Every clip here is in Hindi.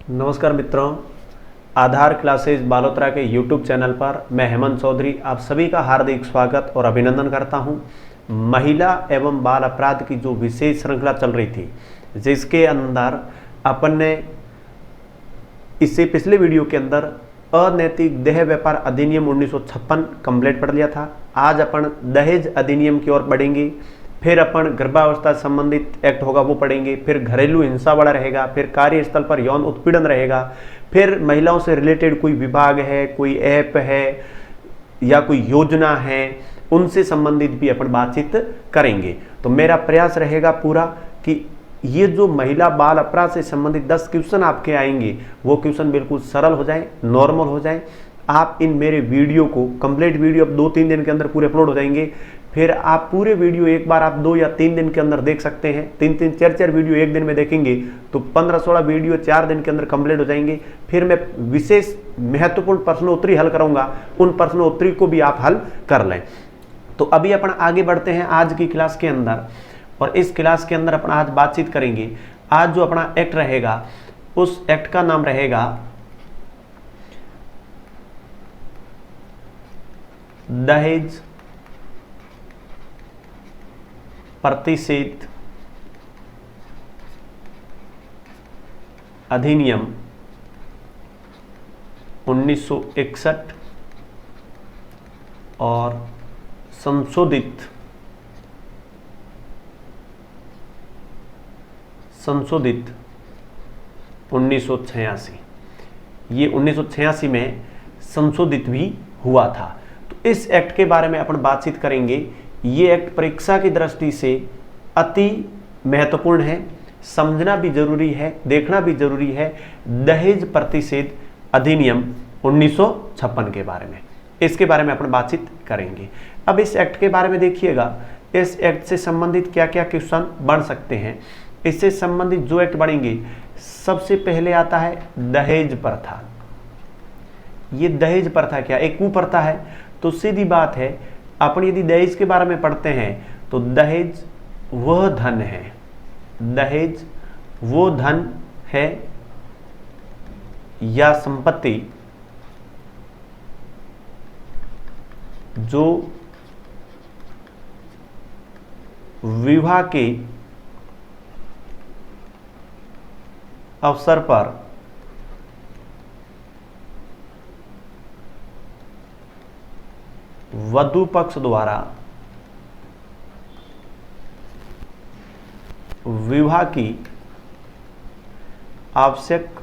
नमस्कार मित्रों, आधार क्लासेज बालोतरा के YouTube चैनल पर मैं हेमंत चौधरी आप सभी का हार्दिक स्वागत और अभिनंदन करता हूं। महिला एवं बाल अपराध की जो विशेष श्रृंखला चल रही थी, जिसके अंदर अपन ने इससे पिछले वीडियो के अंदर अनैतिक देह व्यापार अधिनियम 1956 कंप्लीट पढ़ लिया था। आज अपन दहेज अधिनियम की ओर बढ़ेंगे, फिर अपन गर्भावस्था संबंधित एक्ट होगा वो पढ़ेंगे, फिर घरेलू हिंसा वाला रहेगा, फिर कार्यस्थल पर यौन उत्पीड़न रहेगा, फिर महिलाओं से रिलेटेड कोई विभाग है, कोई ऐप है या कोई योजना है, उनसे संबंधित भी अपन बातचीत करेंगे। तो मेरा प्रयास रहेगा पूरा कि ये जो महिला बाल अपराध से संबंधित 10 क्वेश्चन आपके आएंगे वो क्वेश्चन बिल्कुल सरल हो जाए, नॉर्मल हो जाए। आप इन मेरे वीडियो को कंप्लीट वीडियो अब 2-3 दिन के अंदर पूरे अपलोड हो जाएंगे। फिर आप पूरे वीडियो एक बार आप 2 या 3 दिन के अंदर देख सकते हैं। 3-3, 4-4 वीडियो एक दिन में देखेंगे तो 15-16 वीडियो 4 दिन के अंदर कंप्लीट हो जाएंगे। फिर मैं विशेष महत्वपूर्ण प्रश्नोत्तरी हल करूंगा, उन प्रश्नोत्तरी को भी आप हल कर लें। तो अभी अपन आगे बढ़ते हैं आज की क्लास के अंदर, और इस क्लास के अंदर अपन आज बातचीत करेंगे। आज जो अपना एक्ट रहेगा उस एक्ट का नाम रहेगा दहेज प्रतिषेध अधिनियम 1961 और संशोधित 1986। ये 1986 में संशोधित भी हुआ था। तो इस एक्ट के बारे में अपन बातचीत करेंगे। ये एक्ट परीक्षा की दृष्टि से अति महत्वपूर्ण है, समझना भी जरूरी है, देखना भी जरूरी है। दहेज प्रतिषेध अधिनियम 1956 के बारे में, इसके बारे में अपन बातचीत करेंगे। अब इस एक्ट के बारे में देखिएगा, इस एक्ट से संबंधित क्या क्या क्वेश्चन बन सकते हैं। इससे संबंधित जो एक्ट बढ़ेंगे, सबसे पहले आता है दहेज प्रथा। ये दहेज प्रथा क्या, एक कुप्रथा है। तो सीधी बात है, अपन यदि दहेज के बारे में पढ़ते हैं तो दहेज वह धन है, दहेज वो धन है या संपत्ति जो विवाह के अवसर पर वधू पक्ष द्वारा विवाह की आवश्यक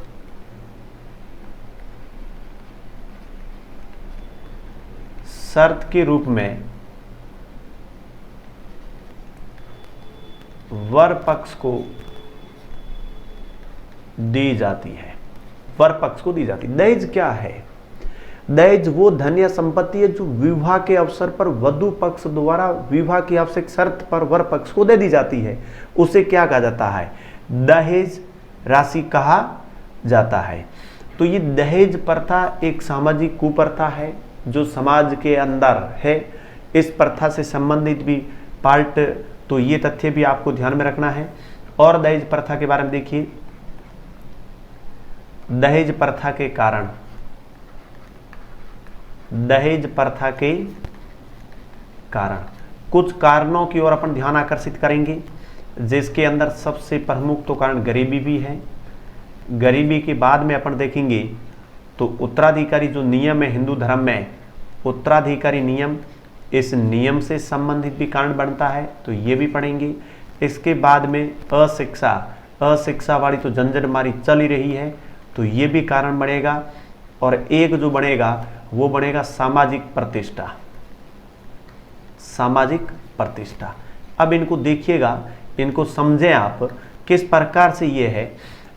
शर्त के रूप में वर पक्ष को दी जाती है, वर पक्ष को दी जाती है। दहेज क्या है? दहेज वो धन या संपत्ति है जो विवाह के अवसर पर वधू पक्ष द्वारा विवाह की आवश्यक शर्त पर वर पक्ष को दे दी जाती है। उसे क्या कहा जाता है? दहेज राशि कहा जाता है। तो ये दहेज प्रथा एक सामाजिक कुप्रथा है जो समाज के अंदर है। इस प्रथा से संबंधित भी पार्ट, तो ये तथ्य भी आपको ध्यान में रखना है। और दहेज प्रथा के बारे में देखिए, दहेज प्रथा के कारण, दहेज प्रथा के कारण कुछ कारणों की ओर अपन ध्यान आकर्षित करेंगे, जिसके अंदर सबसे प्रमुख तो कारण गरीबी भी है। गरीबी के बाद में अपन देखेंगे तो उत्तराधिकारी जो नियम है हिंदू धर्म में, उत्तराधिकारी नियम, इस नियम से संबंधित भी कारण बनता है, तो ये भी पढ़ेंगे। इसके बाद में अशिक्षा, अशिक्षा वाली तो झंझटमारी चल ही रही है, तो ये भी कारण बनेगा। और एक जो बनेगा वो बनेगा सामाजिक प्रतिष्ठा, सामाजिक प्रतिष्ठा। अब इनको देखिएगा, इनको समझें आप किस प्रकार से ये है।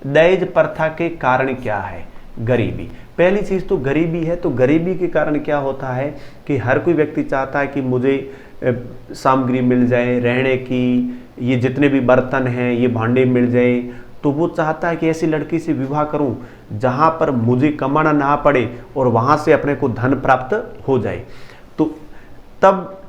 दहेज प्रथा के कारण क्या है? गरीबी। पहली चीज तो गरीबी है। तो गरीबी के कारण क्या होता है कि हर कोई व्यक्ति चाहता है कि मुझे सामग्री मिल जाए, रहने की, ये जितने भी बर्तन हैं, ये भांडे मिल जाए। तो वो चाहता है कि ऐसी लड़की से विवाह करूं जहां पर मुझे कमाना ना पड़े और वहां से अपने को धन प्राप्त हो जाए। तो तब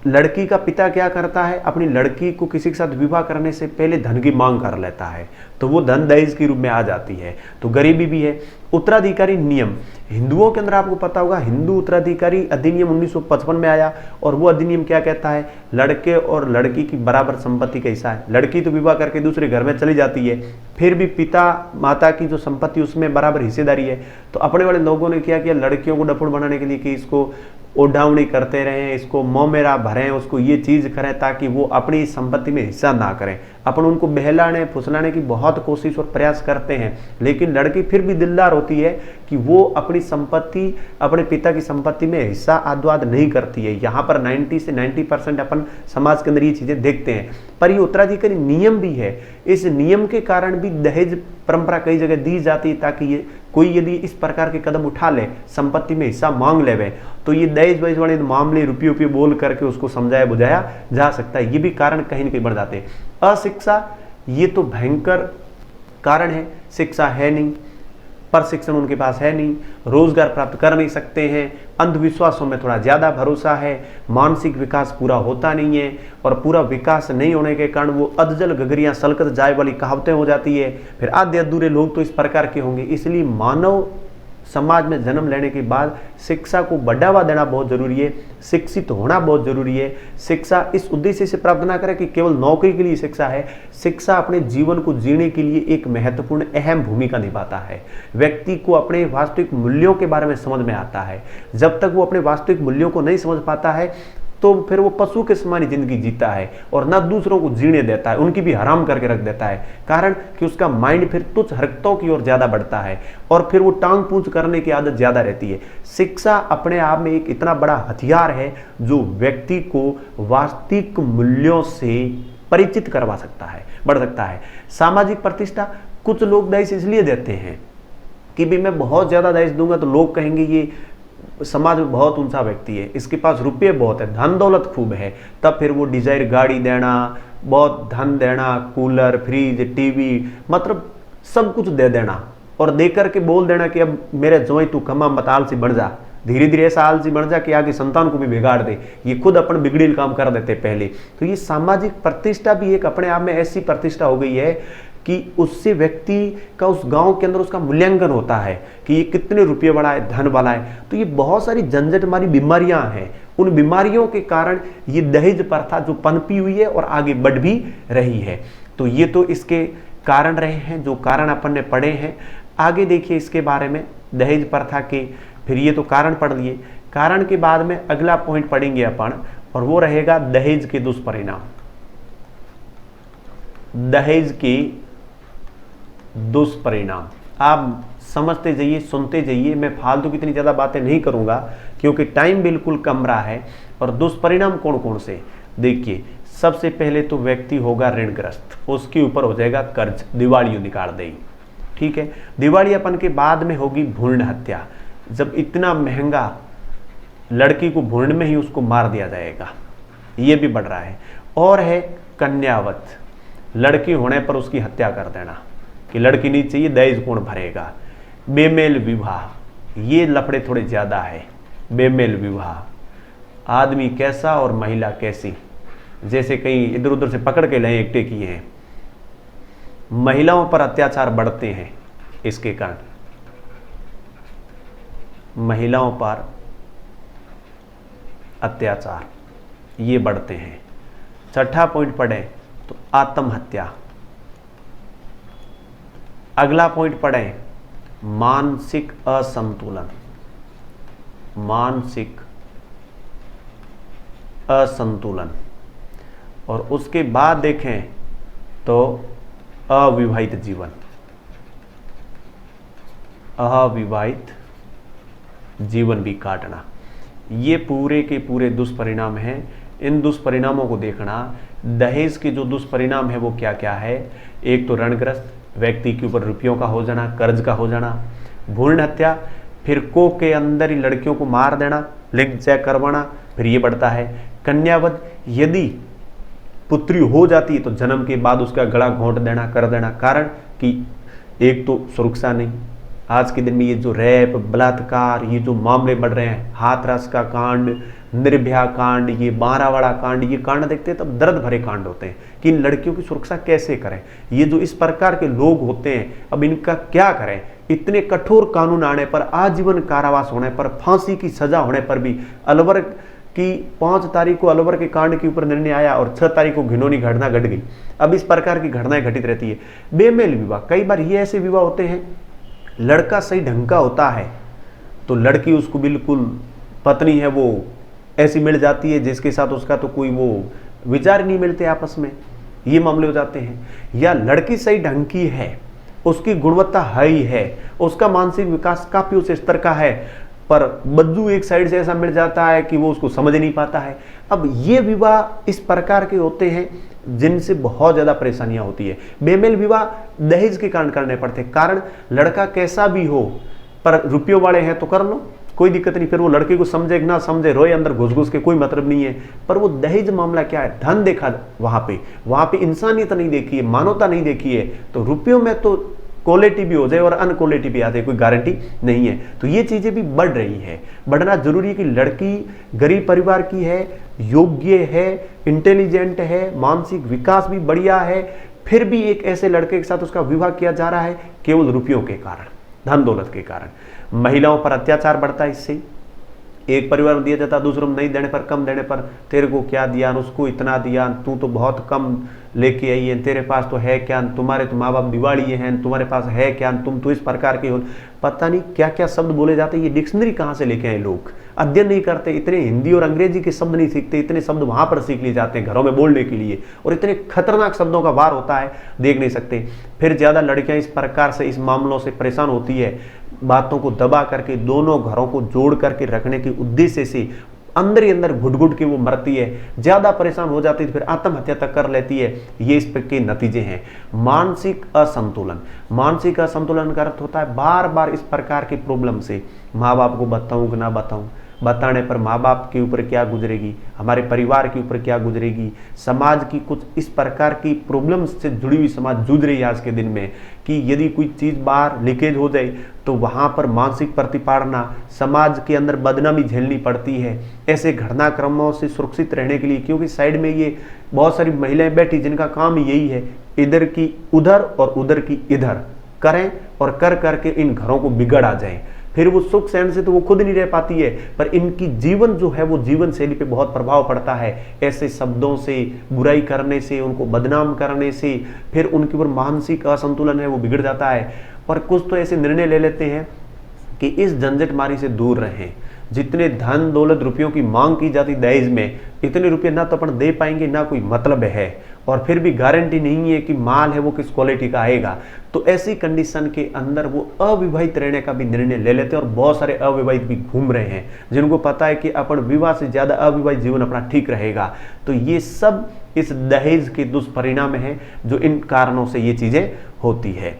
लड़की का पिता क्या करता है, अपनी लड़की को किसी के साथ विवाह करने से पहले धन की मांग कर लेता है, तो वो धन दहेज के रूप में आ जाती है, तो गरीबी भी है। उत्तराधिकारी नियम, हिंदुओं के अंदर आपको पता होगा हिंदू उत्तराधिकारी अधिनियम 1955 में आया, और वो अधिनियम क्या कहता है, लड़के और लड़की की बराबर संपत्ति का हिस्सा है। लड़की तो विवाह करके दूसरे घर में चली जाती है, फिर भी पिता माता की जो संपत्ति उसमें बराबर हिस्सेदारी है। तो अपने वाले लोगों ने क्या किया, लड़कियों को डफुड़ बनाने के लिए कि इसको उड़ावनी करते रहें, इसको मोमेरा भरें, उसको ये चीज़ करें ताकि वो अपनी संपत्ति में हिस्सा ना करें। अपन उनको बहलाने फुसलाने की बहुत कोशिश और प्रयास करते हैं, लेकिन लड़की फिर भी दिलदार होती है कि वो अपनी संपत्ति, अपने पिता की संपत्ति में हिस्सा आद्वाद नहीं करती है। यहाँ पर 90 से 90% अपन समाज के अंदर ये चीज़ें देखते हैं। पर ये उत्तराधिकारी नियम भी है, इस नियम के कारण भी दहेज परंपरा कई जगह दी जाती है, ताकि ये कोई यदि इस प्रकार के कदम उठा ले, संपत्ति में हिस्सा मांग ले, तो ये दहेज वहेज वाले मामले रुपये बोल करके उसको समझाया बुझाया जा सकता है। ये भी कारण कहीं न कहीं बढ़ जाते हैं। अशिक्षा, ये तो भयंकर कारण है, शिक्षा है नहीं, प्रशिक्षण उनके पास है नहीं, रोजगार प्राप्त कर नहीं सकते हैं, अंधविश्वासों में थोड़ा ज्यादा भरोसा है, मानसिक विकास पूरा होता नहीं है, और पूरा विकास नहीं होने के कारण वो अधजल गगरियां सलकत जाए वाली कहावतें हो जाती है। फिर आधे अधूरे लोग तो इस प्रकार के होंगे। इसलिए मानव समाज में जन्म लेने के बाद शिक्षा को बढ़ावा देना बहुत जरूरी है, शिक्षित होना बहुत जरूरी है। शिक्षा इस उद्देश्य से प्राप्त ना करें कि केवल नौकरी के लिए शिक्षा है, शिक्षा अपने जीवन को जीने के लिए एक महत्वपूर्ण अहम भूमिका निभाता है। व्यक्ति को अपने वास्तविक मूल्यों के बारे में समझ में आता है। जब तक वो अपने वास्तविक मूल्यों को नहीं समझ पाता है तो फिर वो पशु के समान जिंदगी जीता है, और ना दूसरों को जीने देता है, उनकी भी हराम करके रख देता है। कारण कि उसका माइंड फिर तुच्छ हरकतों की ओर ज्यादा बढ़ता है, और फिर वो टांग पूंछ करने की आदत ज्यादा रहती है। शिक्षा अपने आप में एक इतना बड़ा हथियार है जो व्यक्ति को वास्तविक मूल्यों से परिचित करवा सकता है, बढ़ सकता है। सामाजिक प्रतिष्ठा, कुछ लोग दहेज इसलिए देते हैं कि भी मैं बहुत ज्यादा दहेज दूंगा तो लोग कहेंगे ये समाज में बहुत ऊंचा व्यक्ति है, इसके पास रुपये बहुत है, धन दौलत खूब है, तब फिर वो डिजायर गाड़ी देना, बहुत धन देना, कूलर फ्रिज टीवी, मतलब सब कुछ दे देना, और दे करके बोल देना कि अब मेरे जोई तू कमा मत, आलसी बन जा, धीरे धीरे ऐसा आलसी बन जा कि आगे संतान को भी बिगाड़ दे। ये खुद अपन बिगड़ील काम कर देते पहले। तो ये सामाजिक प्रतिष्ठा भी एक अपने आप में ऐसी प्रतिष्ठा हो गई है कि उससे व्यक्ति का उस गांव के अंदर उसका मूल्यांकन होता है कि ये कितने रुपये वाला है, धन वाला है। तो ये बहुत सारी झंझट मारी बीमारियां हैं, उन बीमारियों के कारण ये दहेज प्रथा जो पनपी हुई है और आगे बढ़ भी रही है। तो ये तो इसके कारण रहे हैं, जो कारण अपन ने पढ़े हैं। आगे देखिए इसके बारे में, दहेज प्रथा के, फिर ये तो कारण पढ़ लिए, कारण के बाद में अगला पॉइंट पढ़ेंगे अपन, और वो रहेगा दहेज के दुष्परिणाम। दहेज के दुष्परिणाम आप समझते जाइए, सुनते जाइए, मैं फालतू की इतनी ज्यादा बातें नहीं करूंगा क्योंकि टाइम बिल्कुल कम रहा है। और दुष्परिणाम कौन कौन से, देखिए सबसे पहले तो व्यक्ति होगा ऋणग्रस्त, उसके ऊपर हो जाएगा कर्ज, दिवालियों निकाल देगी, ठीक है। दिवालियापन के बाद में होगी भ्रूण हत्या, जब इतना महंगा लड़की को भ्रूण में ही उसको मार दिया जाएगा, ये भी बढ़ रहा है। और है कन्यावत, लड़की होने पर उसकी हत्या कर देना कि लड़की नहीं चाहिए, दहेज कौन भरेगा। बेमेल विवाह, ये लफड़े थोड़े ज्यादा है। बेमेल विवाह, आदमी कैसा और महिला कैसी, जैसे कहीं इधर उधर से पकड़ के लाए एकटे किए हैं। महिलाओं पर अत्याचार बढ़ते हैं इसके कारण, महिलाओं पर अत्याचार ये बढ़ते हैं। छठा पॉइंट पढ़े तो आत्महत्या। अगला पॉइंट पढ़े मानसिक असंतुलन, मानसिक असंतुलन। और उसके बाद देखें तो अविवाहित जीवन, अविवाहित जीवन भी काटना, ये पूरे के पूरे दुष्परिणाम हैं। इन दुष्परिणामों को देखना। दहेज के जो दुष्परिणाम है वो क्या क्या है, एक तो ऋणग्रस्त, व्यक्ति के ऊपर रुपयों का हो जाना, कर्ज का हो जाना, भ्रूण हत्या, फिर कोख के अंदर ही लड़कियों को मार देना, लिंग चेक करवाना, फिर ये बढ़ता है कन्यावध, यदि पुत्री हो जाती है तो जन्म के बाद उसका गला घोंट देना, कर देना। कारण कि एक तो सुरक्षा नहीं, आज के दिन में ये जो रैप, बलात्कार, ये जो मामले बढ़ रहे हैं, हाथरस का कांड, निर्भया कांड, ये बारावाड़ा कांड, ये कांड देखते हैं तब दर्द भरे कांड होते हैं कि इन लड़कियों की सुरक्षा कैसे करें। ये जो इस प्रकार के लोग होते हैं, अब इनका क्या करें। इतने कठोर कानून आने पर, आजीवन कारावास होने पर, फांसी की सजा होने पर भी अलवर की 5 तारीख को अलवर के कांड के ऊपर निर्णय आया और 6 तारीख को घिनौनी घटना घट गई। अब इस प्रकार की घटनाएं घटित रहती है। बेमेल विवाह, कई बार ये ऐसे विवाह होते हैं, लड़का सही ढंग का होता है तो लड़की उसको बिल्कुल पत्नी है वो ऐसी मिल जाती है जिसके साथ उसका तो कोई वो विचार नहीं मिलते आपस में, ये मामले हो जाते हैं। या लड़की सही ढंग की है, उसकी गुणवत्ता हाई है, उसका मानसिक विकास काफी उस स्तर का है, पर बद्दू एक साइड से ऐसा मिल जाता है कि वो उसको समझ नहीं पाता है। अब ये विवाह इस प्रकार के होते हैं जिनसे बहुत ज्यादा परेशानियां होती है। बेमेल विवाह दहेज के कारण करने पड़ते, कारण लड़का कैसा भी हो पर रुपयों वाले हैं तो कर लो, कोई दिक्कत नहीं। फिर वो लड़के को समझे कि ना समझे, रोए अंदर घुस घुस के, कोई मतलब नहीं है। पर वो दहेज मामला क्या है, धन देखा वहां पे इंसानियत नहीं देखी है, मानवता नहीं देखी है। तो रुपयों में तो क्वालिटी भी हो जाए और अनक्वालिटी भी आ जाए, कोई गारंटी नहीं है। तो ये चीजें भी बढ़ रही है। बढ़ना जरूरी है कि लड़की गरीब परिवार की है, योग्य है, इंटेलिजेंट है, मानसिक विकास भी बढ़िया है, फिर भी एक ऐसे लड़के के साथ उसका विवाह किया जा रहा है केवल रुपयों के कारण, धन दौलत के कारण। महिलाओं पर अत्याचार बढ़ता है इससे। एक परिवार में दिया जाता, दूसरों में नहीं देने पर, कम देने पर, तेरे को क्या दिया, उसको इतना दिया, तू तो बहुत कम लेके आई है, तेरे पास तो है क्या, तुम्हारे तो माँ बाप दिवाली हैं, तुम्हारे पास है क्या, तुम तो इस प्रकार के हो। पता नहीं क्या क्या शब्द बोले जाते हैं। ये डिक्शनरी कहाँ से लेके आए लोग, अध्ययन नहीं करते, इतने हिंदी और अंग्रेजी के शब्द नहीं सीखते, इतने शब्द वहां पर सीख लिए जाते हैं घरों में बोलने के लिए, और इतने खतरनाक शब्दों का वार होता है, देख नहीं सकते। फिर ज्यादा लड़कियां इस प्रकार से इस मामलों से परेशान होती है, बातों को दबा करके दोनों घरों को जोड़ करके रखने के उद्देश्य से अंदर ही अंदर घुट घुट के वो मरती है, ज्यादा परेशान हो जाती है, फिर आत्महत्या तक कर लेती है। ये इस के नतीजे हैं। मानसिक असंतुलन, मानसिक असंतुलन का अर्थ होता है बार बार इस प्रकार की प्रॉब्लम से माँ बाप को बताऊं कि ना बताऊं, बताने पर माँ बाप के ऊपर क्या गुजरेगी, हमारे परिवार के ऊपर क्या गुजरेगी, समाज की कुछ इस प्रकार की प्रॉब्लम्स से जुड़ी हुई समाज जूझ रही है आज के दिन में कि यदि कोई चीज़ बाहर लीकेज हो जाए तो वहाँ पर मानसिक प्रतिपादना, समाज के अंदर बदनामी झेलनी पड़ती है। ऐसे घटनाक्रमों से सुरक्षित रहने के लिए, क्योंकि साइड में ये बहुत सारी महिलाएं बैठी जिनका काम यही है, इधर की उधर और उधर की इधर करें और कर करके इन घरों को बिगड़ आ जाए। फिर वो सुख सहन से तो वो खुद नहीं रह पाती है, पर इनकी जीवन जो है वो जीवन शैली पे बहुत प्रभाव पड़ता है। ऐसे शब्दों से, बुराई करने से, उनको बदनाम करने से फिर उनके ऊपर मानसिक असंतुलन है वो बिगड़ जाता है। पर कुछ तो ऐसे निर्णय ले लेते हैं कि इस झंझटमारी से दूर रहें। जितने धन दौलत रुपयों की मांग की जाती दहेज में, इतने रुपये ना तो अपन दे पाएंगे ना कोई मतलब है, और फिर भी गारंटी नहीं है कि माल है वो किस क्वालिटी का आएगा। तो ऐसी कंडीशन के अंदर वो अविवाहित रहने का भी निर्णय ले लेते हैं, और बहुत सारे अविवाहित भी घूम रहे हैं जिनको पता है कि अपन विवाह से ज्यादा अविवाहित जीवन अपना ठीक रहेगा। तो ये सब इस दहेज के दुष्परिणाम है जो इन कारणों से ये चीजें होती है।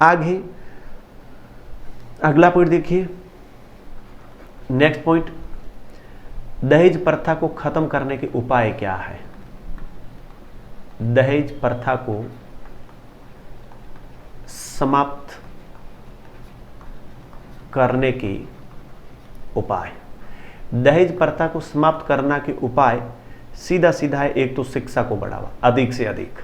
आगे अगला पॉइंट देखिए, नेक्स्ट पॉइंट, दहेज प्रथा को खत्म करने के उपाय क्या है। दहेज प्रथा को समाप्त करने के उपाय, दहेज प्रथा को समाप्त करने के उपाय सीधा सीधा है। एक तो शिक्षा को बढ़ावा, अधिक से अधिक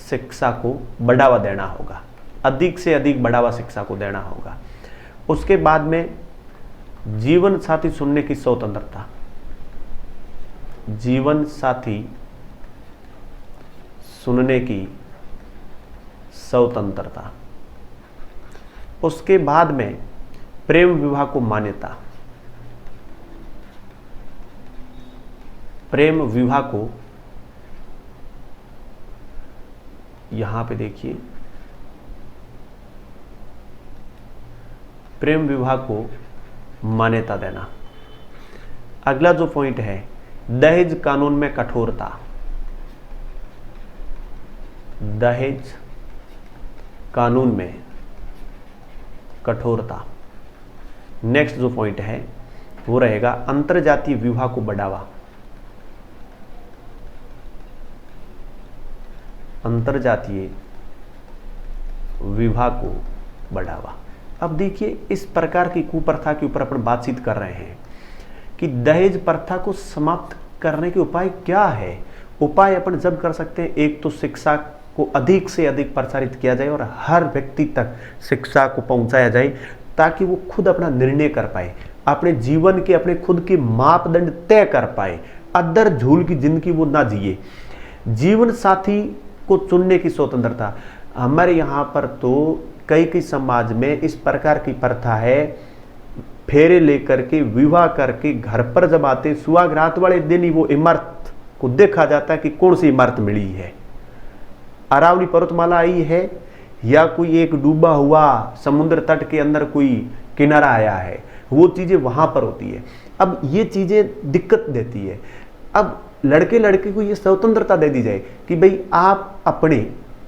शिक्षा को बढ़ावा देना होगा, अधिक से अधिक बढ़ावा शिक्षा को देना होगा। उसके बाद में जीवन साथी चुनने की स्वतंत्रता, जीवन साथी सुनने की स्वतंत्रता। उसके बाद में प्रेम विवाह को मान्यता, प्रेम विवाह को, यहां पे देखिए, प्रेम विवाह को मान्यता देना। अगला जो पॉइंट है, दहेज कानून में कठोरता, दहेज कानून में कठोरता। नेक्स्ट जो पॉइंट है वो रहेगा अंतरजातीय विवाह को बढ़ावा, अंतरजातीय विवाह को बढ़ावा। अब देखिए, इस प्रकार की कुप्रथा के ऊपर अपन बातचीत कर रहे हैं कि दहेज प्रथा को समाप्त करने के उपाय क्या है। उपाय अपन जब कर सकते हैं, एक तो शिक्षा को अधिक से अधिक प्रचारित किया जाए और हर व्यक्ति तक शिक्षा को पहुंचाया जाए, ताकि वो खुद अपना निर्णय कर पाए, अपने जीवन के अपने खुद के मापदंड तय कर पाए, अदर झूल की जिंदगी वो ना जिए। जीवन साथी को चुनने की स्वतंत्रता, हमारे यहाँ पर तो कई समाज में इस प्रकार की प्रथा है, फेरे लेकर के विवाह करके घर पर जब आते सुहागरात वाले दिन ही वो इमारत को देखा जाता है कि कौन सी इमारत मिली है, अरावली पर्वतमाला आई है या कोई एक डूबा हुआ समुद्र तट के अंदर कोई किनारा आया है, वो चीजें वहां पर होती है। अब ये चीजें दिक्कत देती है। अब लड़के को ये स्वतंत्रता दे दी जाए कि भाई आप अपने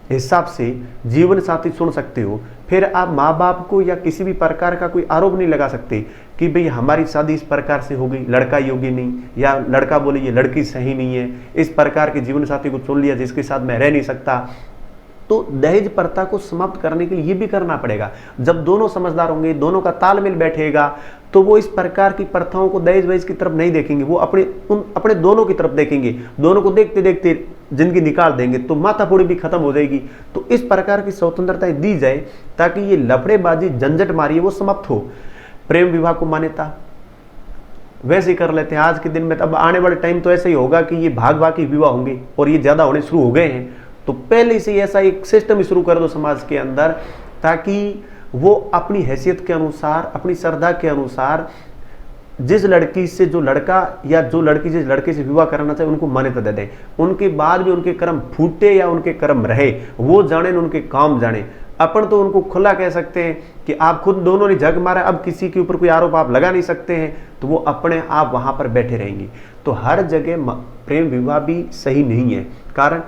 हिसाब से जीवन साथी चुन सकते हो, फिर आप माँ बाप को या किसी भी प्रकार का कोई आरोप नहीं लगा सकते कि भाई हमारी शादी इस प्रकार से हो गई, लड़का योग्य नहीं, या लड़का बोले ये लड़की सही नहीं है, इस प्रकार के जीवन साथी को चुन लिया जिसके साथ मैं रह नहीं सकता। तो दहेज प्रथा को समाप्त करने के लिए ये भी करना पड़ेगा। जब दोनों समझदार होंगे, दोनों का तालमेल बैठेगा, तो वो इस प्रकार की प्रथाओं को दहेज वहेज की तरफ नहीं देखेंगे, वो अपने दोनों की तरफ देखेंगे, दोनों को देखते देखते जिंदगी निकाल देंगे, तो माथाफोड़ी भी खत्म हो जाएगी। तो इस प्रकार की स्वतंत्रता दी जाए ताकि ये लफड़ेबाजी झंझट मारी है वो समाप्त हो। प्रेम विवाह को मान्यता वैसे ही कर लेते हैं आज के दिन में। अब आने वाले टाइम तो ऐसा ही होगा कि ये भाग भाग के विवाह होंगे और ये ज्यादा होने शुरू हो गए हैं। तो पहले से ऐसा एक सिस्टम शुरू कर दो समाज के अंदर, ताकि वो अपनी हैसियत के अनुसार, अपनी श्रद्धा के अनुसार जिस लड़की से जो लड़का या जो लड़की जिस लड़के से विवाह कराना चाहे उनको मान्यता दे दें। उनके बाद भी उनके कर्म फूटे या उनके कर्म रहे, वो जाने, उनके काम जाने। अपन तो उनको खुला कह सकते हैं कि आप खुद दोनों ने जग मारा, अब किसी के ऊपर कोई आरोप आप लगा नहीं सकते हैं, तो वो अपने आप वहां पर बैठे रहेंगे। तो हर जगह प्रेम विवाह भी सही नहीं है। कारण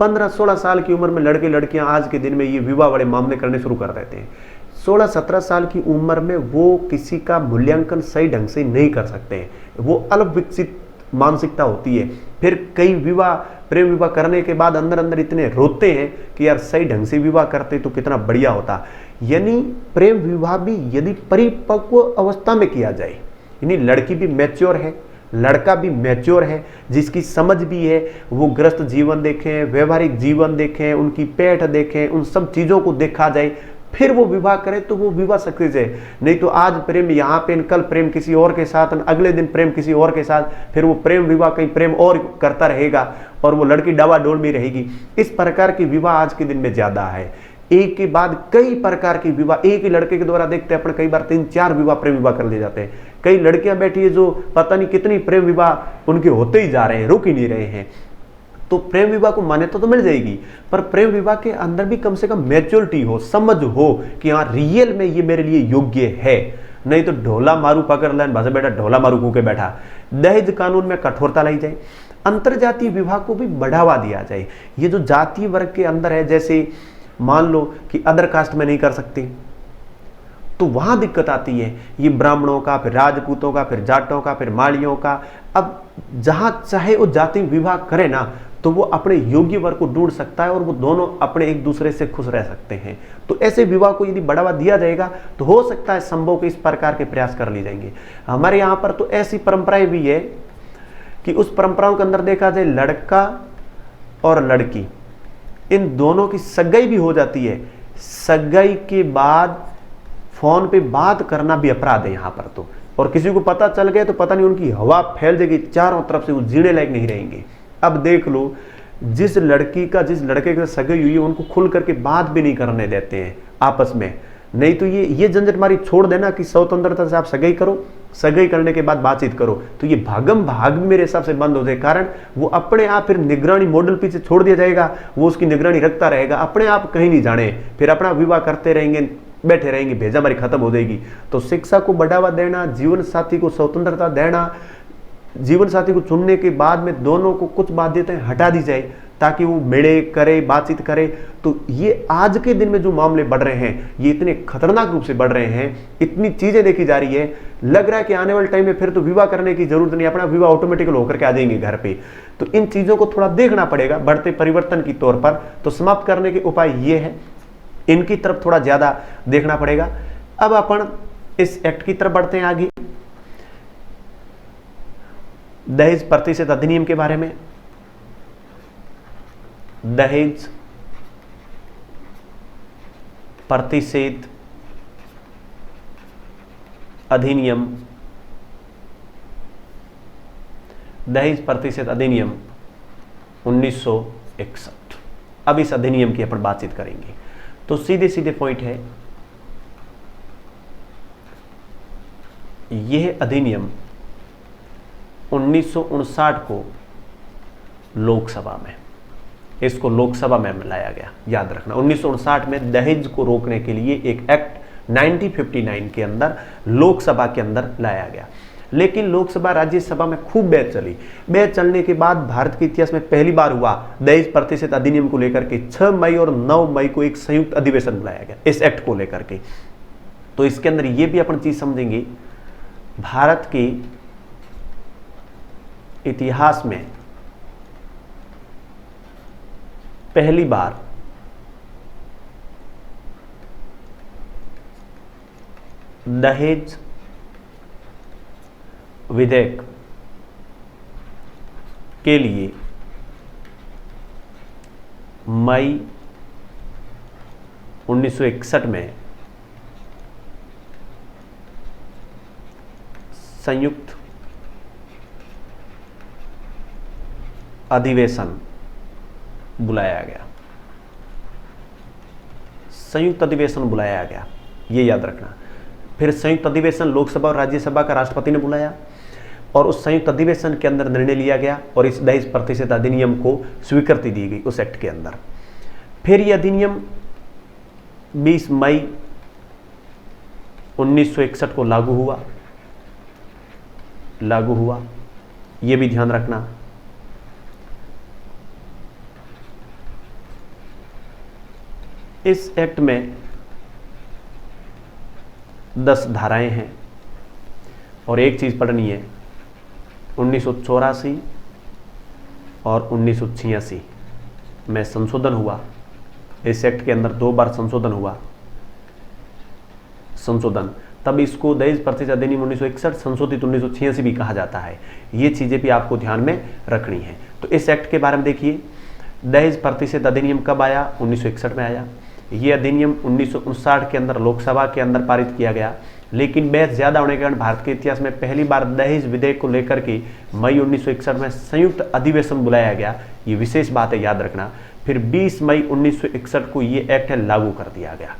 15-16 साल की उम्र में लड़के लड़कियां आज के दिन में ये विवाह वाले मामले करने शुरू कर देते हैं। 16-17 साल की उम्र में वो किसी का मूल्यांकन सही ढंग से नहीं कर सकते हैं, वो अल्प विकसित मानसिकता होती है। फिर कई विवाह, प्रेम विवाह करने के बाद अंदर अंदर इतने रोते हैं कि यार सही ढंग से विवाह करते तो कितना बढ़िया होता। यानी प्रेम विवाह भी यदि परिपक्व अवस्था में किया जाए, यानी लड़की भी मैच्योर है, लड़का भी मैच्योर है, जिसकी समझ भी है, वो ग्रस्त जीवन देखें, व्यवहारिक जीवन देखें, उनकी पेट देखें, उन सब चीजों को देखा जाए, फिर वो विवाह करे तो वो विवाह सक्सेस है। नहीं तो आज प्रेम यहाँ पे, कल प्रेम किसी और के साथ, अगले दिन प्रेम किसी और के साथ, फिर वो प्रेम विवाह कहीं प्रेम और करता रहेगा और वो लड़की डावाडोल में रहेगी। इस प्रकार की विवाह आज के दिन में ज्यादा है। एक के बाद कई प्रकार की विवाह, एक ही लड़के के द्वारा देखते हैं अपन कई बार 3-4 विवाह प्रेम विवाह कर ले जाते हैं। कई लड़कियां बैठी है जो पता नहीं कितनी प्रेम विवाह उनके होते ही जा रहे हैं, रुक ही नहीं रहे हैं। तो प्रेम विवाह को मान्यता तो मिल जाएगी, पर प्रेम विवाह के अंदर भी कम से कम मैच्योरिटी हो, समझ हो कि हाँ रियल में ये मेरे लिए योग्य है। नहीं तो ढोला मारू पकड़ लेन भाषा बेटा ढोला मारू कूके बैठा। दहेज कानून में कठोरता लाई जाए, अंतरजातीय विवाह को भी बढ़ावा दिया जाए। ये जो जातीय वर्ग के अंदर है, जैसे मान लो कि अदर कास्ट में नहीं कर सकते, तो वहां दिक्कत आती है। ये ब्राह्मणों का, फिर राजपूतों का, फिर जाटों का, फिर मालियों का। अब जहां चाहे वो जाति विवाह करे ना, तो वो अपने योग्य वर्ग को ढूंढ सकता है और वो दोनों अपने एक दूसरे से खुश रह सकते हैं। तो ऐसे विवाह को यदि बढ़ावा दिया जाएगा तो हो सकता है संभव के इस प्रकार के प्रयास कर लिए जाएंगे। हमारे यहाँ पर तो ऐसी परंपराएं भी है कि उस परंपराओं के अंदर देखा जाए लड़का और लड़की इन दोनों की सगाई भी हो जाती है। सगाई के बाद फोन पे बात करना भी अपराध है यहाँ पर तो, और किसी को पता चल गया तो पता नहीं उनकी हवा फैल जाएगी चारों तरफ से, वो जीने लायक नहीं रहेंगे। अब देख लो, जिस लड़की का जिस लड़के के सगाई हुई है उनको खुल करके बात भी नहीं करने देते हैं आपस में। नहीं तो ये झंझट मारी छोड़ देना कि स्वतंत्रता से आप सगाई करो, सगाई करने के बाद बातचीत करो, तो ये भागम भाग भी मेरे हिसाब से बंद हो जाए। कारण वो अपने आप फिर निगरानी मॉडल पीछे छोड़ दिया जाएगा, वो उसकी निगरानी रखता रहेगा, अपने आप कहीं नहीं जाने, फिर अपना विवाह करते रहेंगे, बैठे रहेंगे, भेजा मारी खत्म हो जाएगी। तो शिक्षा को बढ़ावा देना, जीवन साथी को स्वतंत्रता देना, जीवन साथी को चुनने के बाद में दोनों को कुछ बाध्यताएं हटा दी जाए ताकि वो मिले, करे, बातचीत करे। तो ये आज के दिन में जो मामले बढ़ रहे हैं ये इतने खतरनाक रूप से बढ़ रहे हैं, इतनी चीजें देखी जा रही है, लग रहा है कि आने वाले टाइम में फिर तो विवाह करने की जरूरत नहीं, अपना विवाह ऑटोमेटिकल होकर के आ जाएंगे घर पे। तो इन चीजों को थोड़ा देखना पड़ेगा बढ़ते परिवर्तन की तौर पर। तो समाप्त करने के उपाय ये है इनकी तरफ थोड़ा ज्यादा देखना पड़ेगा। अब अपन इस एक्ट की तरफ बढ़ते हैं आगे। दहेज प्रतिशत अधिनियम के बारे में। दहेज प्रतिषेध अधिनियम, दहेज प्रतिषेध अधिनियम 1961। अब इस अधिनियम की अपन बातचीत करेंगे। तो सीधे सीधे पॉइंट है, यह अधिनियम 1959 को लोकसभा में, इसको लोकसभा में लाया गया। याद रखना 1959 में दहेज को रोकने के लिए एक एक्ट 1959 के अंदर लोकसभा के अंदर लाया गया। लेकिन लोकसभा राज्यसभा में खूब बहस चली। बहस चलने के बाद भारत के इतिहास में पहली बार हुआ दहेज प्रतिशत अधिनियम को लेकर के 6 मई और 9 मई को एक संयुक्त अधिवेशन बुलाया गया इस एक्ट को लेकर के। तो इसके अंदर यह भी अपन चीज समझेंगे, भारत के इतिहास में पहली बार दहेज विधेयक के लिए मई 1961 में संयुक्त अधिवेशन बुलाया गया। संयुक्त अधिवेशन बुलाया गया, ये याद रखना। फिर संयुक्त अधिवेशन लोकसभा और राज्यसभा का राष्ट्रपति ने बुलाया और उस संयुक्त अधिवेशन के अंदर निर्णय लिया गया और इस दहेज प्रतिशत अधिनियम को स्वीकृति दी गई उस एक्ट के अंदर। फिर यह अधिनियम 20 मई 1961 को लागू हुआ। यह भी ध्यान रखना। इस एक्ट में 10 धाराएं हैं और एक चीज पढ़नी है, 1984 और 1986 में संशोधन हुआ। इस एक्ट के अंदर 2 बार संशोधन हुआ। तब इसको दहेज प्रतिशत अधिनियम 1961 संशोधित 1986 भी कहा जाता है। ये चीजें भी आपको ध्यान में रखनी है। तो इस एक्ट के बारे में देखिए, दहेज प्रतिशत अधिनियम कब आया? 1961 में आया। ये अधिनियम 1959 के अंदर लोकसभा के अंदर पारित किया गया, लेकिन बहस ज्यादा होने के कारण भारत के इतिहास में पहली बार दहेज विधेयक को लेकर के मई 1961 में संयुक्त अधिवेशन बुलाया गया। ये विशेष बात है, याद रखना। फिर 20 मई 1961 को ये एक्ट लागू कर दिया गया।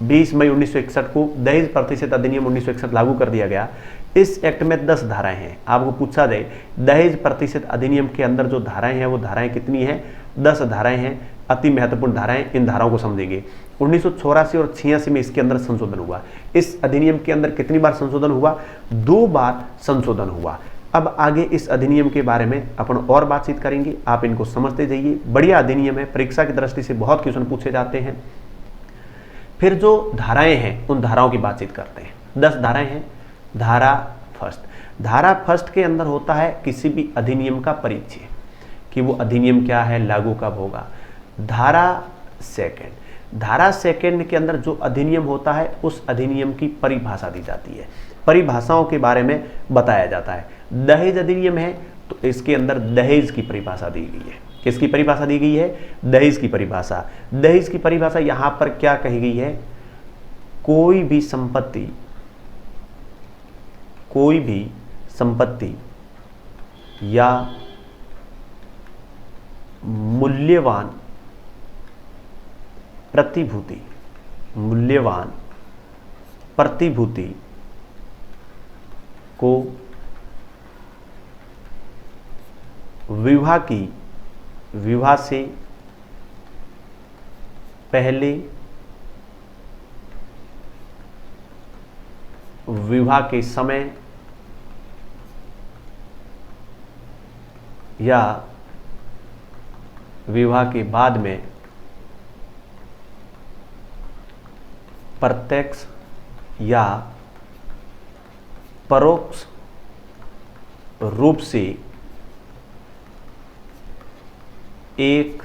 20 मई 1961 को दहेज प्रतिशत अधिनियम 1961 लागू कर दिया गया। इस एक्ट में 10 धाराएं हैं। आपको पूछा जाए दहेज प्रतिशत अधिनियम के अंदर जो धाराएं हैं वो धाराएं कितनी हैं? 10 धाराएं हैं, अति महत्वपूर्ण धाराएं। इन धाराओं को समझेंगे। 1984 और 86 में इसके अंदर संशोधन हुआ। इस अधिनियम के अंदर कितनी बार संशोधन हुआ? 2 बार संशोधन हुआ। अब आगे इस अधिनियम के बारे में अपन और बातचीत करेंगे, आप इनको समझते जाइए। बढ़िया अधिनियम है, परीक्षा की दृष्टि से बहुत क्वेश्चन पूछे जाते हैं। फिर जो धाराएं हैं उन धाराओं की बातचीत करते हैं। 10 धाराएं हैं। धारा फर्स्ट के अंदर होता है किसी भी अधिनियम का परिचय, कि वो अधिनियम क्या है, लागू कब होगा। धारा सेकंड के अंदर जो अधिनियम होता है उस अधिनियम की परिभाषा दी जाती है, परिभाषाओं के बारे में बताया जाता है। दहेज अधिनियम है तो इसके अंदर दहेज की परिभाषा दी गई है। किसकी परिभाषा दी गई है? दहेज की परिभाषा। दहेज की परिभाषा यहां पर क्या कही गई है? कोई भी संपत्ति या मूल्यवान प्रतिभूति को विवाह से पहले, विवाह के समय या विवाह के बाद में प्रत्यक्ष या परोक्ष रूप से एक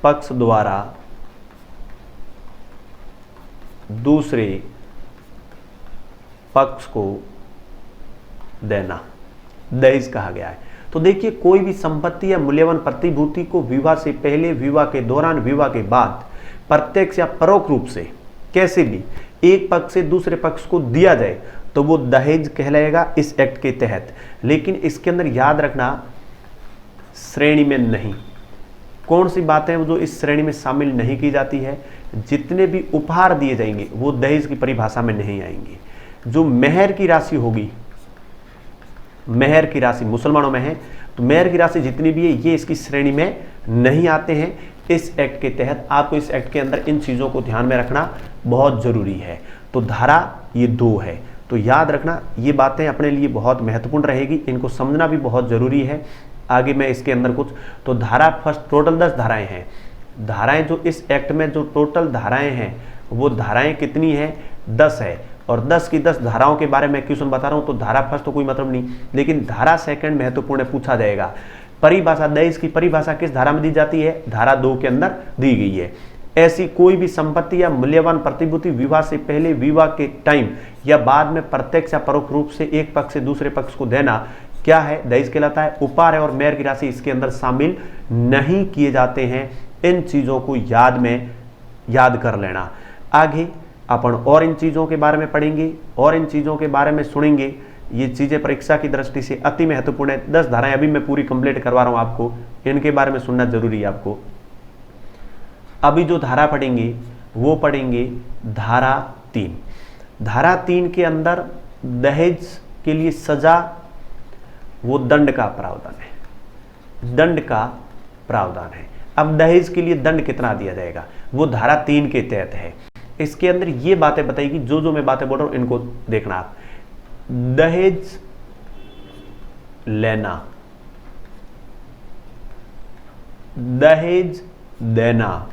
पक्ष द्वारा दूसरे पक्ष को देना दहेज कहा गया है। तो देखिए, कोई भी संपत्ति या मूल्यवान प्रतिभूति को विवाह से पहले, विवाह के दौरान, विवाह के बाद प्रत्यक्ष या परोक्ष रूप से कैसे भी एक पक्ष से दूसरे पक्ष को दिया जाए तो वो दहेज कहलाएगा इस एक्ट के तहत। लेकिन इसके अंदर याद रखना, श्रेणी में नहीं। कौन सी बातें जो इस श्रेणी में शामिल नहीं की जाती है? जितने भी उपहार दिए जाएंगे वो दहेज की परिभाषा में नहीं आएंगे। जो मेहर की राशि होगी, मेहर की राशि मुसलमानों में है, तो मेहर की राशि जितनी भी है ये इसकी श्रेणी में नहीं आते हैं इस एक्ट के तहत। आपको इस एक्ट के अंदर इन चीज़ों को ध्यान में रखना बहुत ज़रूरी है। तो धारा ये 2 है, तो याद रखना ये बातें अपने लिए बहुत महत्वपूर्ण रहेगी, इनको समझना भी बहुत ज़रूरी है। आगे मैं इसके अंदर कुछ, तो धारा फर्स्ट, टोटल 10 धाराएं हैं। धाराएं जो इस एक्ट में जो टोटल धाराएं हैं वो धाराएं कितनी हैं? 10 है। और 10 की 10 धाराओं के बारे में क्वेश्चन बता रहा हूं, तो धारा फर्स्ट तो कोई मतलब नहीं, लेकिन धारा सेकंड महत्वपूर्ण पूछा जाएगा। परिभाषा, दहेज की परिभाषा किस धारा में दी जाती है? धारा 2 के अंदर दी गई है। ऐसी कोई भी संपत्ति या मूल्यवान प्रतिभूति विवाह से पहले, विवाह के टाइम या बाद में प्रत्यक्ष या परोक्ष रूप से एक पक्ष से दूसरे पक्ष को देना क्या है? दहेज कहलाता है। उपहार है और मेहर की राशि इसके अंदर शामिल नहीं किए जाते हैं। इन चीजों को याद कर लेना। आगे अपन और इन चीजों के बारे में पढ़ेंगे और इन चीजों के बारे में सुनेंगे। ये चीजें परीक्षा की दृष्टि से अति महत्वपूर्ण है। 10 धाराएं अभी मैं पूरी कंप्लीट करवा रहा हूं आपको, इनके बारे में सुनना जरूरी है आपको। अभी जो धारा पढ़ेंगे वो पढ़ेंगे धारा 3। धारा 3 के अंदर दहेज के लिए सजा, वो दंड का प्रावधान है, दंड का प्रावधान है। अब दहेज के लिए दंड कितना दिया जाएगा वो धारा 3 के तहत है। इसके अंदर ये बातें बताएगी, जो मैं बातें बोल रहा हूं इनको देखना आप। दहेज लेना, दहेज देना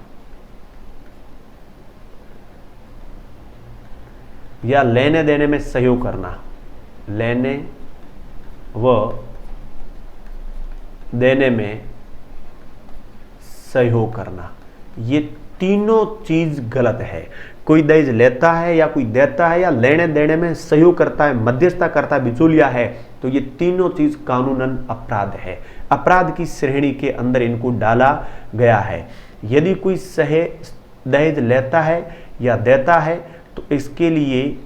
या लेने देने में सहयोग करना, लेने व देने में सहयोग करना, ये तीनों चीज गलत है। कोई दहेज लेता है या कोई देता है या लेने देने में सहयोग करता है, मध्यस्थता करता है, बिचौलिया है, तो ये तीनों चीज कानूनन अपराध है। अपराध की श्रेणी के अंदर इनको डाला गया है। यदि कोई दहेज लेता है या देता है तो इसके लिए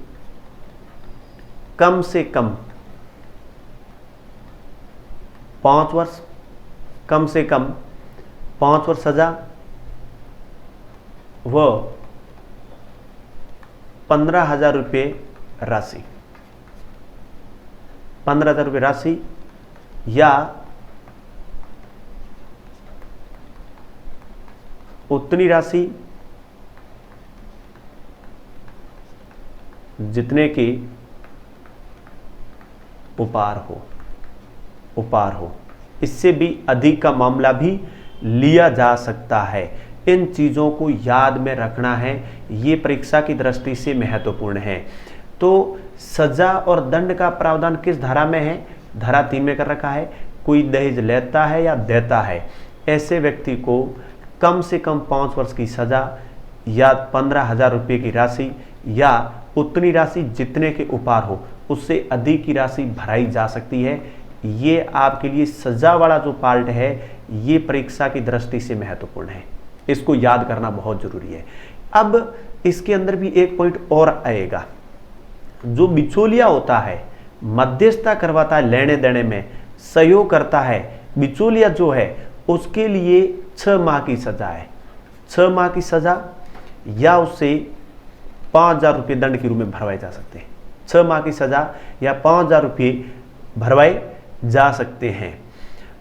कम से कम 5 वर्ष, कम से कम 5 वर्ष सजा व 15,000 रुपये राशि, 15,000 रुपये राशि या उतनी राशि जितने की उपहार हो। इससे भी अधिक का मामला भी लिया जा सकता है। इन चीज़ों को याद में रखना है, ये परीक्षा की दृष्टि से महत्वपूर्ण है। तो सजा और दंड का प्रावधान किस धारा में है? धारा 3 में कर रखा है। कोई दहेज लेता है या देता है, ऐसे व्यक्ति को कम से कम 5 वर्ष की सजा या 15,000 रुपये की राशि या उतनी राशि जितने के उपहार हो, उससे अधिक की राशि भराई जा सकती है। ये आपके लिए सजा वाला जो पार्ट है ये परीक्षा की दृष्टि से महत्वपूर्ण है, इसको याद करना बहुत जरूरी है। अब इसके अंदर भी एक पॉइंट और आएगा, जो बिचौलिया होता है, मध्यस्थता करवाता है, लेने देने में सहयोग करता है, बिचौलिया जो है उसके लिए 6 माह की सजा है। 6 माह की सजा या उससे 5,000 रुपये दंड के रूप में भरवाए जा सकते हैं। 6 माह की सजा या 5,000 रुपये भरवाए जा सकते हैं।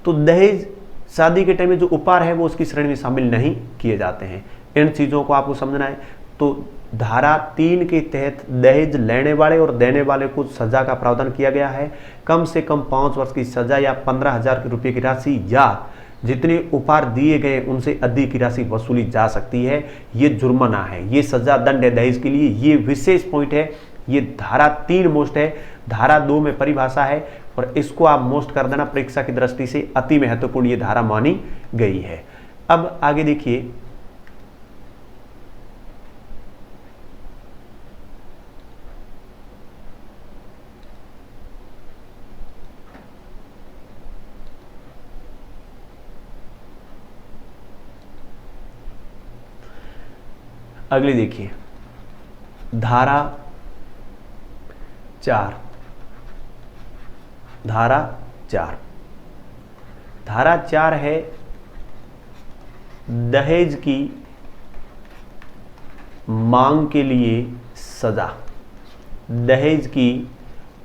तो दहेज शादी के टाइम में जो उपहार है वो उसकी श्रेणी में शामिल नहीं किए जाते हैं। इन चीज़ों को आपको समझना है। तो धारा 3 के तहत दहेज लेने वाले और देने वाले को सजा का प्रावधान किया गया है। कम से कम 5 वर्ष की सजा या 15,000 रुपये की राशि या जितने उपहार दिए गए उनसे अधिक की राशि वसूली जा सकती है। ये जुर्माना है, ये सजा दंड है दहेज के लिए। ये विशेष पॉइंट है, ये धारा 3 मोस्ट है। धारा 2 में परिभाषा है और इसको आप मोस्ट कर देना, परीक्षा की दृष्टि से अति महत्वपूर्ण ये धारा मानी गई है। अब आगे देखिए, अगली देखिए धारा 4। धारा 4, धारा 4 है दहेज की मांग के लिए सजा। दहेज की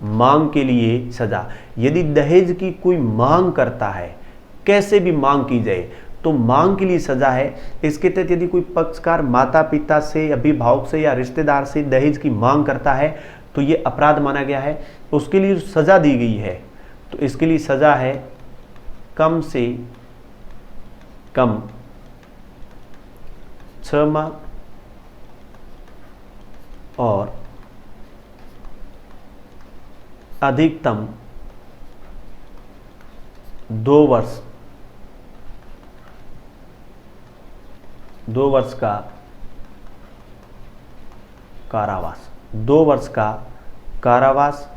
मांग के लिए सजा। यदि दहेज की कोई मांग करता है, कैसे भी मांग की जाए, तो मांग के लिए सजा है। इसके तहत यदि कोई पक्षकार माता पिता से, अभिभावक से या रिश्तेदार से दहेज की मांग करता है तो ये अपराध माना गया है, उसके लिए सजा दी गई है। तो इसके लिए सजा है कम से कम 6 माह और अधिकतम 2 वर्ष, 2 वर्ष का कारावास। 2 वर्ष का कारावास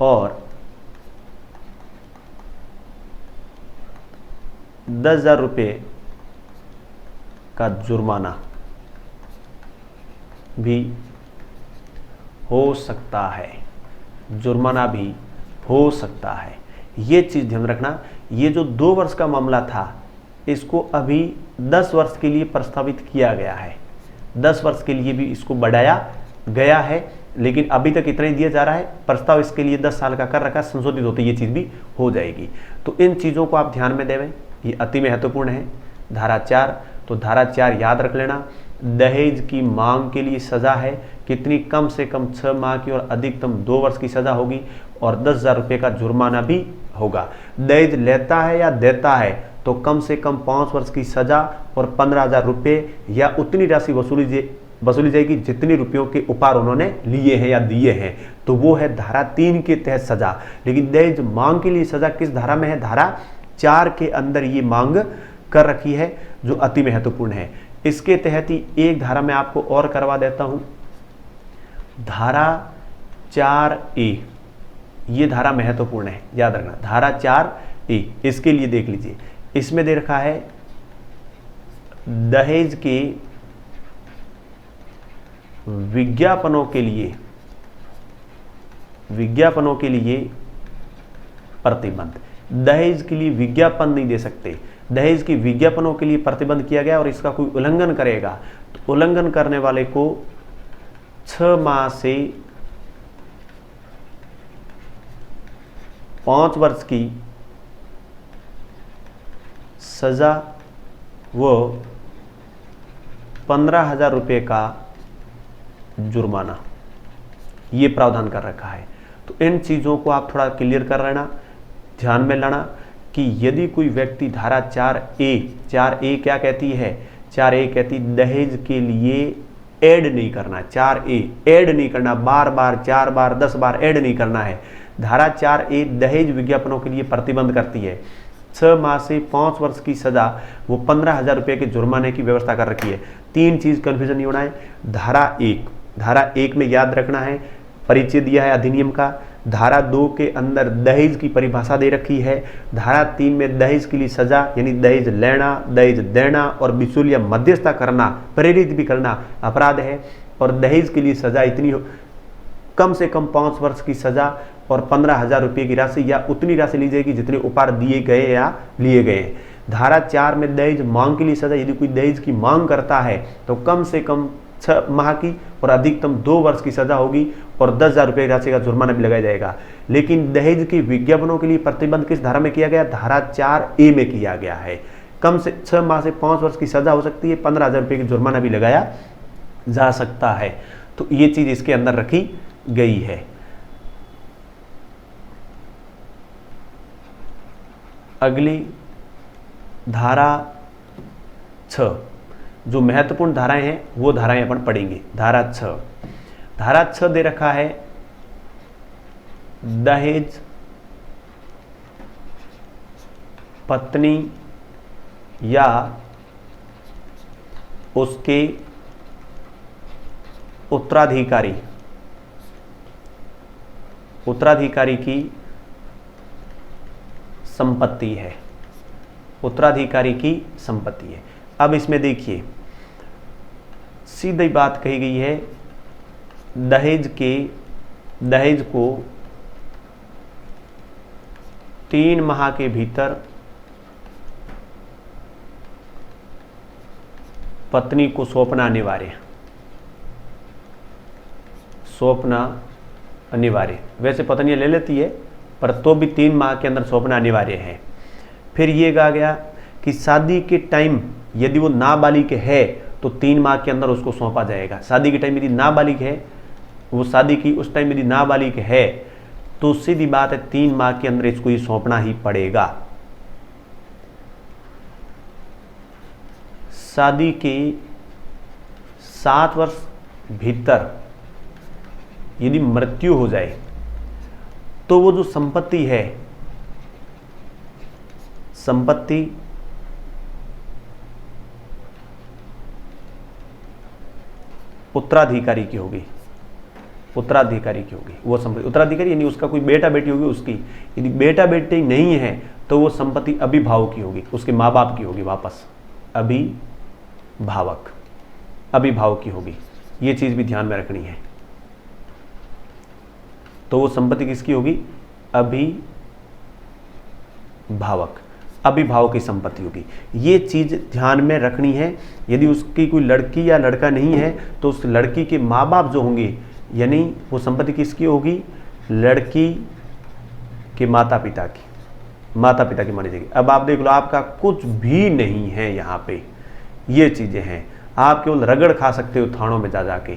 और 10,000 रुपये का जुर्माना भी हो सकता है। जुर्माना भी हो सकता है। ये चीज़ ध्यान रखना। ये जो 2 वर्ष का मामला था, इसको अभी 10 वर्ष के लिए प्रस्तावित किया गया है। 10 वर्ष के लिए भी इसको बढ़ाया गया है, लेकिन अभी तक इतना ही दिया जा रहा है। प्रस्ताव इसके लिए 10 साल का कर रखा है, संशोधित होते ये चीज़ भी हो जाएगी। तो इन चीज़ों को आप ध्यान में देवें, ये अति महत्वपूर्ण है। धारा 4, तो धारा 4 याद रख लेना। दहेज की मांग के लिए सजा है कितनी? कम से कम 6 माह की और अधिकतम 2 वर्ष की सजा होगी और 10,000 रुपये का जुर्माना भी होगा। दहेज लेता है या देता है तो कम से कम 5 वर्ष की सजा और 15,000 रुपये या उतनी राशि वसूली जाएगी जितने रुपयों के उपहार उन्होंने लिए हैं या दिए हैं। तो वो है धारा 3 के तहत सजा। लेकिन दहेज मांग के लिए सजा किस धारा में है? धारा 4 के अंदर ये मांग कर रखी है, जो अति महत्वपूर्ण है। इसके तहत ही एक धारा मैं आपको और करवा देता हूं, धारा 4A। ये धारा महत्वपूर्ण है, याद रखना। धारा 4A, इसके लिए देख लीजिए, इसमें दे रखा है दहेज के विज्ञापनों के लिए प्रतिबंध। दहेज के लिए विज्ञापन नहीं दे सकते। दहेज की विज्ञापनों के लिए प्रतिबंध किया गया और इसका कोई उल्लंघन करेगा तो उल्लंघन करने वाले को 6 माह से 5 वर्ष की सजा व 15,000 रुपये का जुर्माना, ये प्रावधान कर रखा है। तो इन चीज़ों को आप थोड़ा क्लियर कर लेना, ध्यान में लाना कि यदि कोई व्यक्ति धारा 4A क्या कहती है? 4A कहती दहेज के लिए ऐड नहीं करना। 4A ऐड नहीं करना, बार बार 4 बार 10 बार ऐड नहीं करना है। धारा 4A दहेज विज्ञापनों के लिए प्रतिबंध करती है। 6 माह से 5 वर्ष की सजा वो 15,000 रुपये के जुर्माने की व्यवस्था कर रखी है। 3 चीज कंफ्यूजन नहीं होना है। धारा 1 में याद रखना है, परिचय दिया है अधिनियम का। धारा 2 के अंदर दहेज की परिभाषा दे रखी है। धारा 3 में दहेज के लिए सजा यानी दहेज लेना, दहेज देना और बिचौल या मध्यस्थता करना, प्रेरित भी करना अपराध है। और दहेज के लिए सजा इतनी हो, कम से कम 5 वर्ष की सजा और 15,000 रुपये की राशि या उतनी राशि ली जाएगी जितने उपहार दिए गए या लिए गए। धारा 4 में दहेज मांग के लिए सजा, यदि कोई दहेज की मांग करता है तो कम से कम 6 माह की और अधिकतम 2 वर्ष की सजा होगी और 10,000 रुपये राशि का जुर्माना भी लगाया जाएगा। लेकिन दहेज के विज्ञापनों के लिए प्रतिबंध किस धारा में किया गया? धारा 4A में किया गया है। कम से 6 माह से 5 वर्ष की सजा हो सकती है, 15,000 रुपये की जुर्माना भी लगाया जा सकता है। तो ये चीज इसके अंदर रखी गई है। अगली धारा 6, जो महत्वपूर्ण धाराएं हैं वो धाराएं अपन पढ़ेंगे। धारा 6 दे रखा है दहेज पत्नी या उसके उत्तराधिकारी की संपत्ति है। उत्तराधिकारी की संपत्ति है। अब इसमें देखिए, सीधी बात कही गई है, दहेज को 3 माह के भीतर पत्नी को सौंपना अनिवार्य। वैसे पत्नियां ले लेती है, पर तो भी 3 माह के अंदर सौंपना अनिवार्य है। फिर ये कहा गया कि शादी के टाइम यदि वो नाबालिग है तो 3 माह के अंदर उसको सौंपा जाएगा। शादी के टाइम यदि नाबालिग है, वो शादी की उस टाइम यदि नाबालिग है तो सीधी बात है 3 माह के अंदर इसको ये सौंपना ही पड़ेगा। शादी के 7 वर्ष भीतर यदि मृत्यु हो जाए तो वो जो संपत्ति है, संपत्ति उत्तराधिकारी की होगी, वो संपत्ति उत्तराधिकारी, यानी उसका कोई बेटा बेटी होगी उसकी। यदि बेटा बेटी नहीं है तो वो संपत्ति अभिभावक की होगी, उसके माँ बाप की होगी, वापस अभिभावक की होगी। ये चीज भी ध्यान में रखनी है। तो वो संपत्ति किसकी होगी? अभिभावक की संपत्ति होगी। ये चीज ध्यान में रखनी है। यदि उसकी कोई लड़की या लड़का नहीं है तो उस लड़की के माँ बाप जो होंगे, यानी वो संपत्ति किसकी होगी? लड़की के माता पिता की मानी जाएगी। अब आप देख लो, आपका कुछ भी नहीं है यहाँ पे, ये चीजें हैं, आप केवल रगड़ खा सकते हो थानों में जा जाके।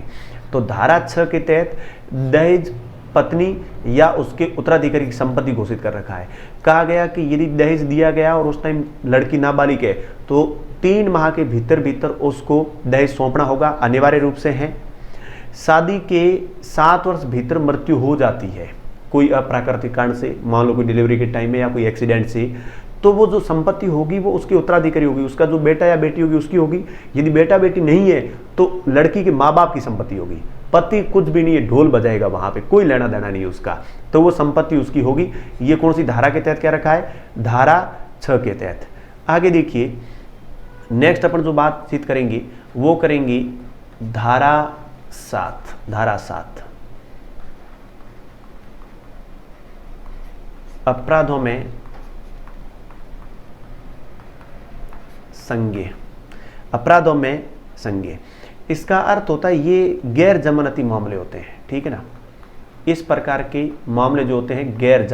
तो धारा 6 के तहत दहेज पत्नी या उसके उत्तराधिकारी की संपत्ति घोषित कर रखा है। कहा गया कि यदि दहेज दिया गया और उस टाइम लड़की नाबालिग है तो 3 माह के भीतर उसको दहेज सौंपना होगा, अनिवार्य रूप से है। शादी के 7 वर्ष भीतर मृत्यु हो जाती है कोई अप्राकृतिक कारण से, मान लो कोई डिलीवरी के टाइम में या कोई एक्सीडेंट से, तो वो जो संपत्ति होगी वो उसके उत्तराधिकारी होगी, उसका जो बेटा या बेटी होगी उसकी होगी। यदि बेटा बेटी नहीं है तो लड़की के माँ बाप की संपत्ति होगी। पति कुछ भी नहीं है, ढोल बजाएगा, वहां पे कोई लेना देना नहीं है उसका, तो वो संपत्ति उसकी होगी। ये कौन सी धारा के तहत क्या रखा है? धारा 6 के तहत। आगे देखिए, नेक्स्ट अपन जो बातचीत करेंगे वो करेंगे धारा 7। अपराधों में संज्ञेय। इसका अर्थ होता है ये गैर जमानती मामले होते हैं, ठीक है ना। इस प्रकार के मामले जो होते हैं गैर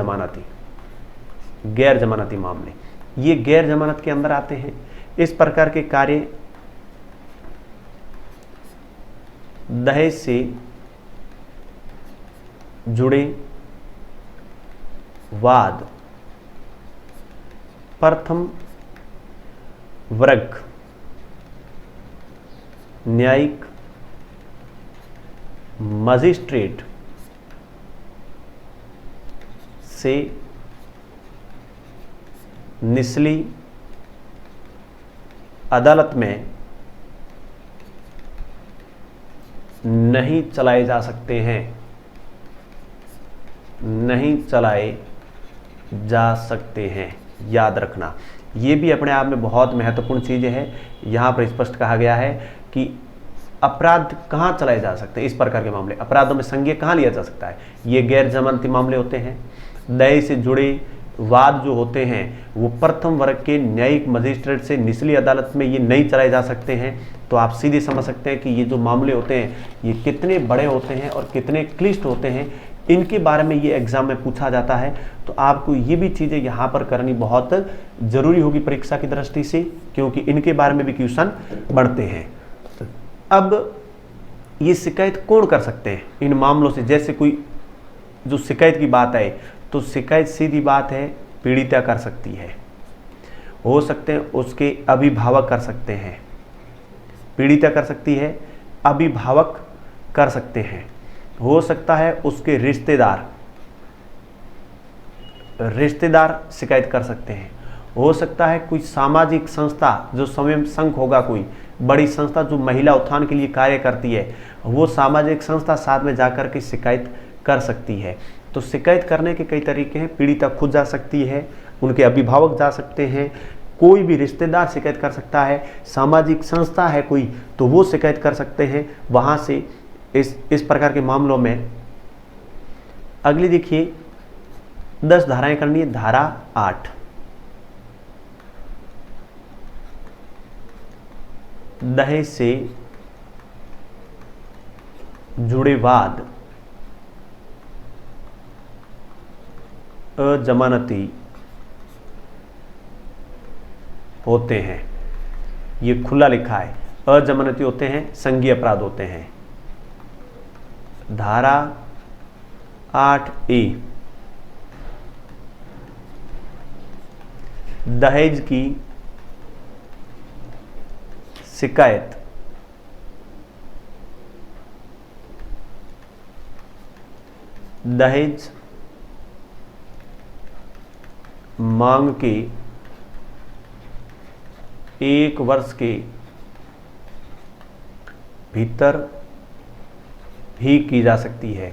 जमानती मामले, ये गैर जमानत के अंदर आते हैं। इस प्रकार के कार्य दहेज से जुड़े वाद प्रथम वर्ग न्यायिक मजिस्ट्रेट से निचली अदालत में नहीं चलाए जा सकते हैं, याद रखना। ये भी अपने आप में बहुत महत्वपूर्ण चीज़ है। यहाँ पर स्पष्ट कहा गया है कि अपराध कहाँ चलाए जा सकते हैं, इस प्रकार के मामले, अपराधों में संज्ञेय कहाँ लिया जा सकता है? ये गैर जमानती मामले होते हैं। दहेज से जुड़े वाद जो होते हैं वो प्रथम वर्ग के न्यायिक मजिस्ट्रेट से निचली अदालत में ये नहीं चलाए जा सकते हैं। तो आप सीधे समझ सकते हैं कि ये जो मामले होते हैं ये कितने बड़े होते हैं और कितने क्लिष्ट होते हैं। इनके बारे में ये एग्जाम में पूछा जाता है, तो आपको ये भी चीज़ें यहाँ पर करनी बहुत ज़रूरी होगी परीक्षा की दृष्टि से, क्योंकि इनके बारे में भी क्वेश्चन बनते हैं। अब ये शिकायत कौन कर सकते हैं इन मामलों से? जैसे कोई जो शिकायत की बात आए तो शिकायत सीधी बात है पीड़िता कर सकती है, हो सकते हैं उसके अभिभावक कर सकते हैं, पीड़िता कर सकती है, अभिभावक कर सकते हैं, हो सकता है उसके रिश्तेदार शिकायत कर सकते हैं, हो सकता है कोई सामाजिक संस्था जो स्वयं संघ होगा, कोई बड़ी संस्था जो महिला उत्थान के लिए कार्य करती है, वो सामाजिक संस्था साथ में जाकर के शिकायत कर सकती है। तो शिकायत करने के कई तरीके हैं। पीड़िता खुद जा सकती है, उनके अभिभावक जा सकते हैं, कोई भी रिश्तेदार शिकायत कर सकता है, सामाजिक संस्था है कोई तो वो शिकायत कर सकते हैं वहां से इस प्रकार के मामलों में। अगली देखिए 10 धाराएं करनी है। धारा 8, दहेज से जुड़े वाद अजमानती होते हैं। ये खुला लिखा है, अजमानती होते हैं, संज्ञेय अपराध होते हैं। धारा 8A, दहेज की शिकायत दहेज मांग के 1 वर्ष के भीतर भी की जा सकती है।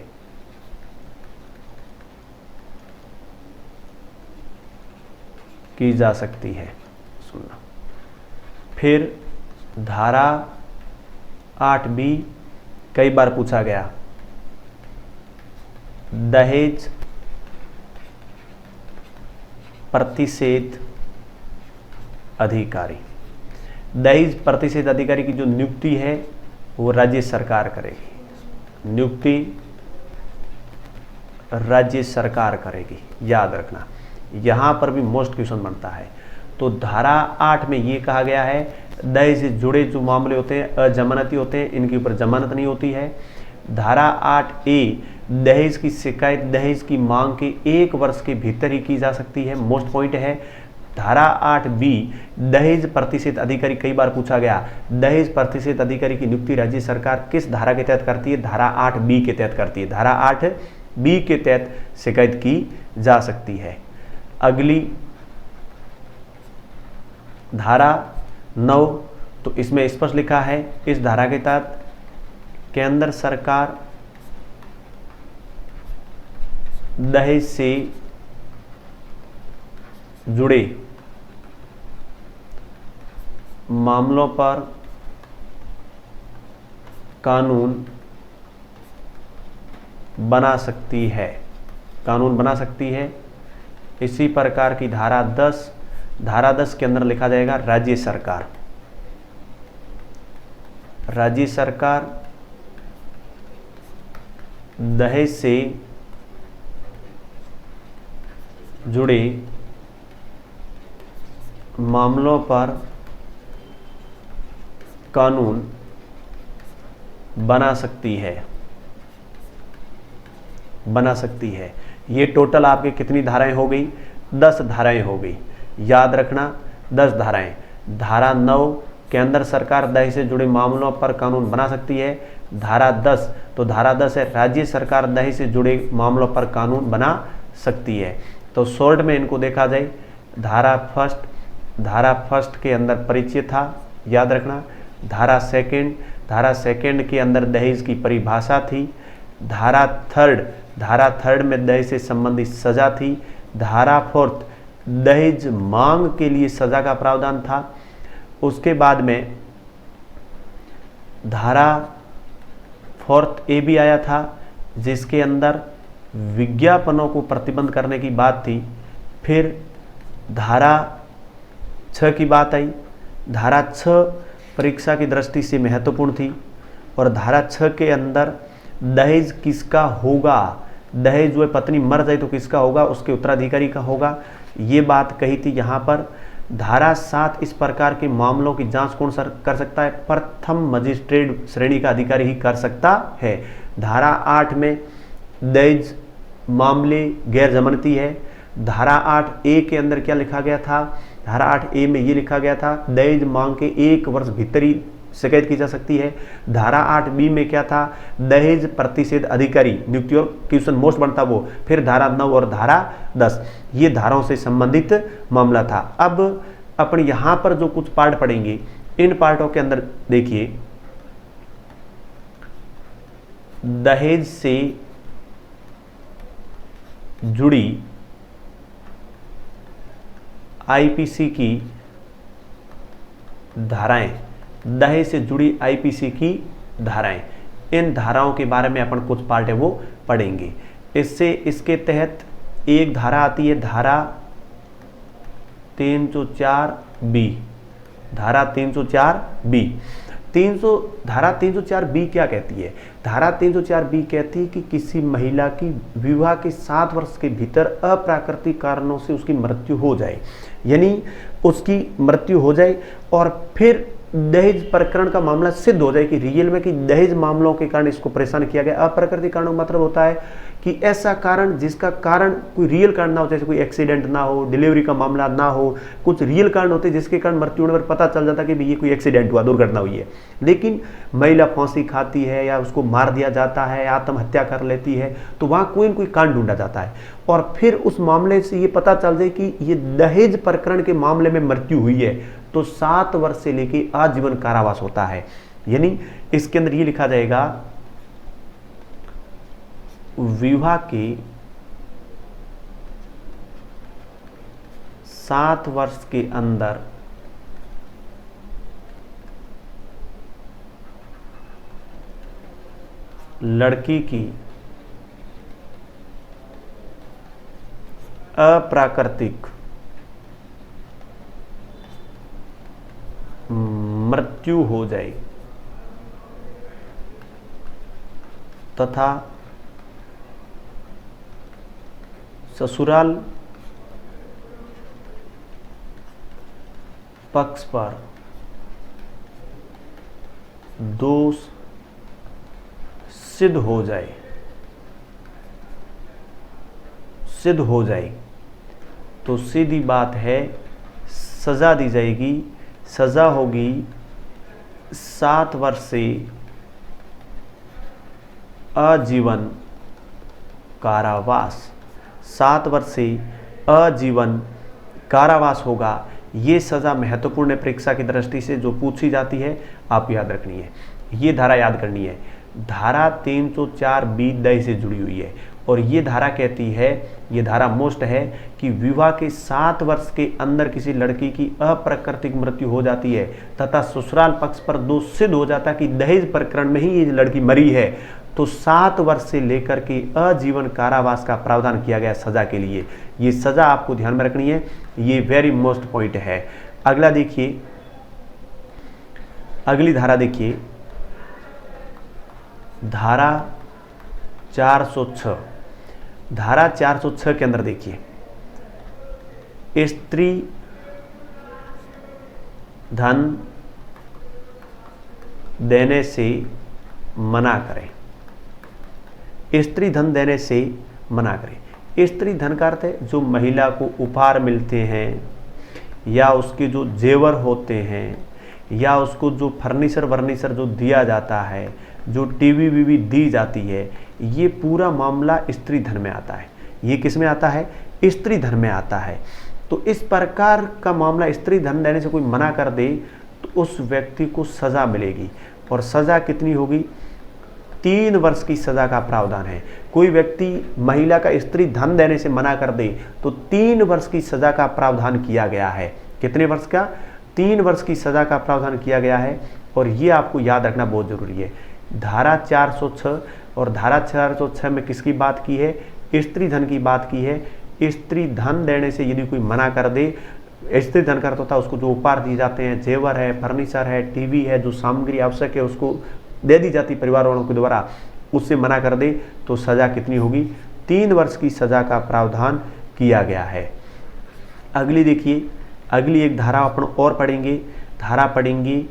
की जा सकती है, सुनना। फिर धारा 8B कई बार पूछा गया, दहेज प्रतिषेध अधिकारी। दहेज प्रतिषेध अधिकारी की जो नियुक्ति है वो राज्य सरकार करेगी। नियुक्ति राज्य सरकार करेगी, याद रखना। यहां पर भी मोस्ट क्वेश्चन बनता है। तो धारा 8 में ये कहा गया है दहेज से जुड़े जो मामले होते हैं अजमानती होते हैं, इनके ऊपर जमानत नहीं होती है। धारा 8A, दहेज की शिकायत दहेज की मांग के 1 वर्ष के भीतर ही की जा सकती है, मोस्ट पॉइंट है। धारा 8B, दहेज प्रतिषेध अधिकारी, कई बार पूछा गया, दहेज प्रतिषेध अधिकारी की नियुक्ति राज्य सरकार किस धारा के तहत करती है? धारा 8B के तहत करती है। धारा 8B के तहत शिकायत की जा सकती है। अगली धारा 9, तो इसमें स्पष्ट लिखा है इस धारा के तहत केंद्र सरकार दहेज से जुड़े मामलों पर कानून बना सकती है। कानून बना सकती है। इसी प्रकार की धारा 10 के अंदर लिखा जाएगा राज्य सरकार। राज्य सरकार दहेज से जुड़े मामलों पर कानून बना सकती है। बना सकती है। ये टोटल आपके कितनी धाराएं हो गई? 10 धाराएं हो गई। याद रखना 10 धाराएं। धारा 9, केंद्र सरकार दहेज से जुड़े मामलों पर कानून बना सकती है। धारा 10, तो धारा 10 है राज्य सरकार दहेज से जुड़े मामलों पर कानून बना सकती है। तो शॉर्ट में इनको देखा जाए, धारा फर्स्ट के अंदर परिचय था, याद रखना। धारा सेकंड के अंदर दहेज की परिभाषा थी। धारा थर्ड में दहेज से संबंधित सजा थी। धारा 4 दहेज मांग के लिए सजा का प्रावधान था। उसके बाद में धारा 4A भी आया था जिसके अंदर विज्ञापनों को प्रतिबंध करने की बात थी। फिर धारा 6 की बात आई। धारा 6 परीक्षा की दृष्टि से महत्वपूर्ण थी और धारा 6 के अंदर दहेज किसका होगा, दहेज जो है पत्नी मर जाए तो किसका होगा, उसके उत्तराधिकारी का होगा, ये बात कही थी यहाँ पर। धारा 7 इस प्रकार के मामलों की जांच कौन कर सकता है? प्रथम मजिस्ट्रेट श्रेणी का अधिकारी ही कर सकता है। धारा 8 में दहेज मामले गैर जमानती है। धारा 8A के अंदर क्या लिखा गया था? धारा 8A में ये लिखा गया था दहेज मांग के 1 वर्ष भीतर ही शिकायत की जा सकती है। धारा 8B में क्या था? दहेज प्रतिषेध अधिकारी नियुक्ति, और क्वेश्चन मोस्ट बनता वो। फिर धारा 9 और धारा 10 ये धाराओं से संबंधित मामला था। अब अपन यहां पर जो कुछ पार्ट पढ़ेंगे, इन पार्टों के अंदर देखिए, दहेज से जुड़ी आईपीसी की धाराएं, दहेज से जुड़ी आईपीसी की धाराएं, इन धाराओं के बारे में अपन कुछ पार्ट है वो पढ़ेंगे। इसके तहत एक धारा आती है धारा 304B, धारा 304B। धारा 304B क्या कहती है? धारा 304B कहती है कि किसी महिला की विवाह के 7 वर्ष के भीतर अप्राकृतिक कारणों से उसकी मृत्यु हो जाए, यानी उसकी मृत्यु हो जाए और फिर दहेज प्रकरण का मामला सिद्ध हो जाए कि रियल में कि दहेज मामलों के कारण इसको परेशान किया गया। अप्राकृतिक कारणों का मतलब होता है कि ऐसा कारण जिसका कारण कोई रियल कारण ना हो, जैसे कोई एक्सीडेंट ना हो, डिलीवरी का मामला ना हो, कुछ रियल कारण होते जिसके कारण मृत्यु होने पर पता चल जाता कि ये कोई एक्सीडेंट हुआ, दुर्घटना हुई है, लेकिन महिला फांसी खाती है या उसको मार दिया जाता है, आत्महत्या कर लेती है, तो वहाँ कोई न कोई कारण ढूंढा जाता है और फिर उस मामले से ये पता चल जाए कि ये दहेज प्रकरण के मामले में मृत्यु हुई है, तो 7 वर्ष से लेकर आजीवन कारावास होता है। यानी इसके अंदर ये लिखा जाएगा विवाह के 7 वर्ष के अंदर लड़की की अप्राकृतिक मृत्यु हो जाए तथा ससुराल पक्ष पर दोष सिद्ध हो जाए तो सीधी बात है सजा दी जाएगी। सजा होगी 7 वर्ष से आजीवन कारावास। 7 वर्ष से आजीवन कारावास होगा। ये सज़ा महत्वपूर्ण है परीक्षा की दृष्टि से, जो पूछी जाती है आप याद रखनी है। ये धारा याद करनी है। धारा 304B दहेज से जुड़ी हुई है और ये धारा कहती है, ये धारा मोस्ट है कि विवाह के 7 वर्ष के अंदर किसी लड़की की अप्राकृतिक मृत्यु हो जाती है तथा ससुराल पक्ष पर दोष सिद्ध हो जाता है कि दहेज प्रकरण में ही ये लड़की मरी है, तो 7 वर्ष से लेकर के आजीवन कारावास का प्रावधान किया गया सजा के लिए। ये सजा आपको ध्यान में रखनी है, ये वेरी मोस्ट पॉइंट है। अगला देखिए, अगली धारा देखिए, धारा 406। धारा 406 के अंदर देखिए, स्त्री धन देने से मना करें। स्त्री धन देने से मना करें। स्त्री धन का अर्थ है जो महिला को उपहार मिलते हैं या उसके जो जेवर होते हैं या उसको जो फर्नीचर जो दिया जाता है, जो टीवी वीवी दी जाती है, ये पूरा मामला स्त्री धन में आता है। ये किस में आता है? स्त्री धन में आता है। तो इस प्रकार का मामला स्त्री धन देने से कोई मना कर दे तो उस व्यक्ति को सजा मिलेगी और सजा कितनी होगी? 3 वर्ष की सजा का प्रावधान है। कोई व्यक्ति महिला का स्त्री धन देने से मना कर दे तो 3 वर्ष की सजा का प्रावधान किया गया है। कितने वर्ष का? 3 वर्ष की सजा का प्रावधान किया गया है और ये आपको याद रखना बहुत जरूरी है। धारा 406 और धारा 406 में किसकी बात की है? स्त्री धन की बात की है। स्त्री धन देने से यदि कोई मना कर दे, स्त्री धन करता होता है उसको जो उपहार दिए जाते हैं, जेवर है, फर्नीचर है, टीवी है, जो सामग्री आवश्यक है उसको दे दी जाती परिवार वालों के द्वारा, उससे मना कर दे तो सजा कितनी होगी? 3 वर्ष की सजा का प्रावधान किया गया है। अगली देखिए, अगली एक धारा अपन और पढ़ेंगे। धारा पढ़ेंगे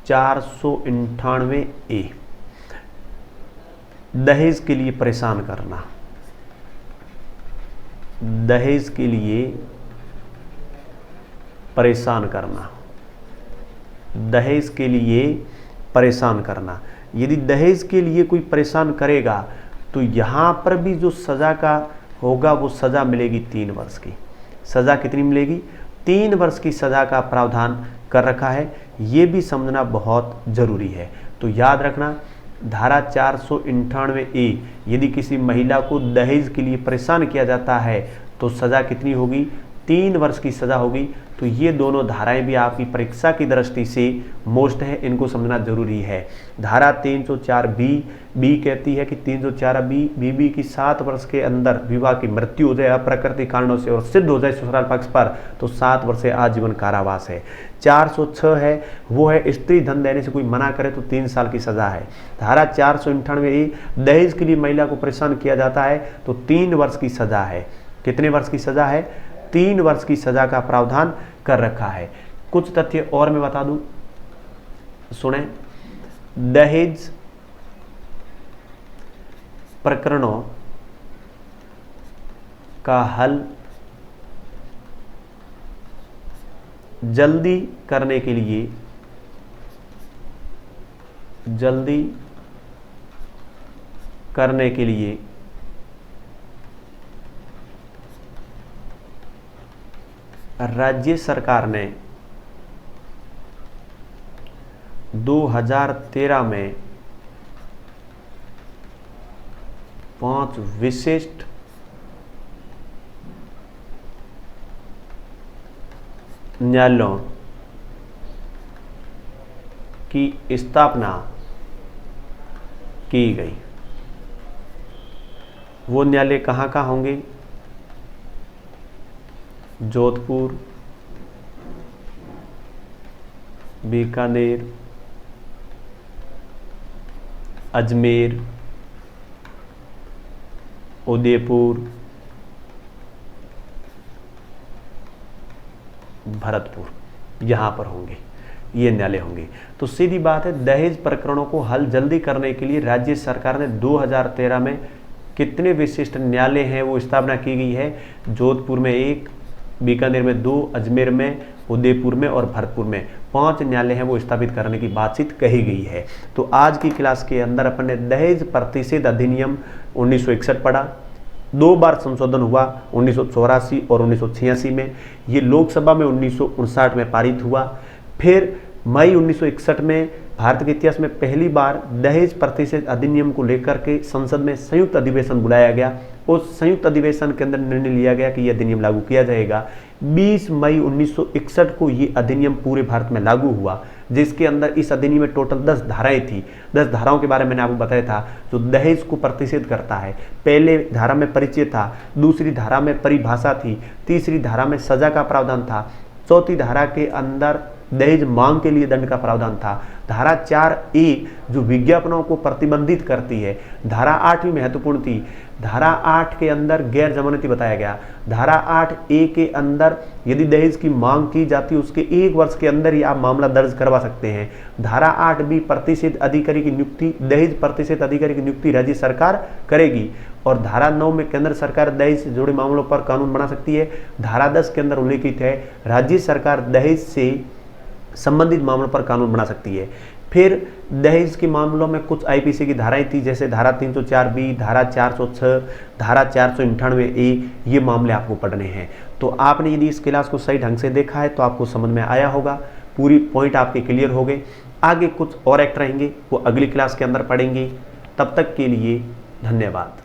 498A, दहेज के लिए परेशान करना। दहेज के लिए परेशान करना। दहेज के लिए परेशान करना। यदि दहेज के लिए कोई परेशान करेगा तो यहाँ पर भी जो सज़ा का होगा वो सज़ा मिलेगी 3 वर्ष की। सज़ा कितनी मिलेगी? 3 वर्ष की सज़ा का प्रावधान कर रखा है। ये भी समझना बहुत ज़रूरी है। तो याद रखना, धारा 498A, यदि किसी महिला को दहेज के लिए परेशान किया जाता है तो सज़ा कितनी होगी? 3 वर्ष की सज़ा होगी। तो ये दोनों धाराएं भी आपकी परीक्षा की दृष्टि से मोस्ट है, इनको समझना जरूरी है। धारा 304 बी कहती है कि 304 बी की 7 वर्ष के अंदर विवाह की मृत्यु हो जाए अप्राकृतिक कारणों से और सिद्ध हो जाए ससुराल पक्ष पर तो 7 वर्ष से आजीवन कारावास है। 406 है वो है स्त्री धन देने से कोई मना करे तो 3 साल की सजा है। धारा 498 दहेज के लिए महिला को परेशान किया जाता है तो 3 वर्ष की सजा है। कितने वर्ष की सजा है? 3 वर्ष की सजा का प्रावधान कर रखा है। कुछ तथ्य और मैं बता दूं, सुने। दहेज प्रकरणों का हल जल्दी करने के लिए राज्य सरकार ने 2013 में 5 विशिष्ट न्यायालयों की स्थापना की गई। वो न्यायालय कहाँ कहाँ होंगे? जोधपुर, बीकानेर, अजमेर, उदयपुर, भरतपुर, यहाँ पर होंगे, ये न्यायालय होंगे। तो सीधी बात है, दहेज प्रकरणों को हल जल्दी करने के लिए राज्य सरकार ने 2013 में कितने विशिष्ट न्यायालय हैं वो स्थापना की गई है? जोधपुर में 1, बीकानेर में 2, अजमेर में, उदयपुर में और भरतपुर में 5 न्यायालय हैं वो स्थापित करने की बातचीत कही गई है। तो आज की क्लास के अंदर अपन ने दहेज प्रतिषेध अधिनियम 1961 पढ़ा। 2 बार संशोधन हुआ, 1984 और 1986 में। ये लोकसभा में 1959 में पारित हुआ। फिर मई 1961 में भारत के इतिहास में पहली बार दहेज प्रतिषेध अधिनियम को लेकर के संसद में संयुक्त अधिवेशन बुलाया गया। उस संयुक्त अधिवेशन के अंदर निर्णय लिया गया कि यह अधिनियम लागू किया जाएगा। 20 मई 1961 को ये अधिनियम पूरे भारत में लागू हुआ, जिसके अंदर इस अधिनियम में टोटल 10 धाराएं थी। 10 धाराओं के बारे में मैंने आपको बताया था जो दहेज को प्रतिषेध करता है। पहले धारा में परिचय था, दूसरी धारा में परिभाषा थी, तीसरी धारा में सजा का प्रावधान था, चौथी धारा के अंदर दहेज मांग के लिए दंड का प्रावधान था। धारा 4A जो विज्ञापनों को प्रतिबंधित करती है। धारा 8 भी महत्वपूर्ण थी। धारा 8 के अंदर गैर जमानती बताया गया। धारा 8A के अंदर यदि दहेज की मांग की जाती है उसके 1 वर्ष के अंदर ही आप मामला दर्ज करवा सकते हैं। धारा 8B प्रतिषेध अधिकारी की नियुक्ति, दहेज प्रतिषेध अधिकारी की नियुक्ति राज्य सरकार करेगी। और धारा 9 में केंद्र सरकार दहेज से जुड़े मामलों पर कानून बना सकती है। धारा 10 के अंदर उल्लेखित है राज्य सरकार दहेज से संबंधित मामलों पर कानून बना सकती है। फिर दहेज के मामलों में कुछ आईपीसी की धाराएं थी, जैसे धारा 304B, धारा 406, धारा 498A, ये मामले आपको पढ़ने हैं। तो आपने यदि इस क्लास को सही ढंग से देखा है तो आपको समझ में आया होगा, पूरी पॉइंट आपके क्लियर हो गए। आगे कुछ और एक्ट रहेंगे वो अगली क्लास के अंदर पढ़ेंगे। तब तक के लिए धन्यवाद।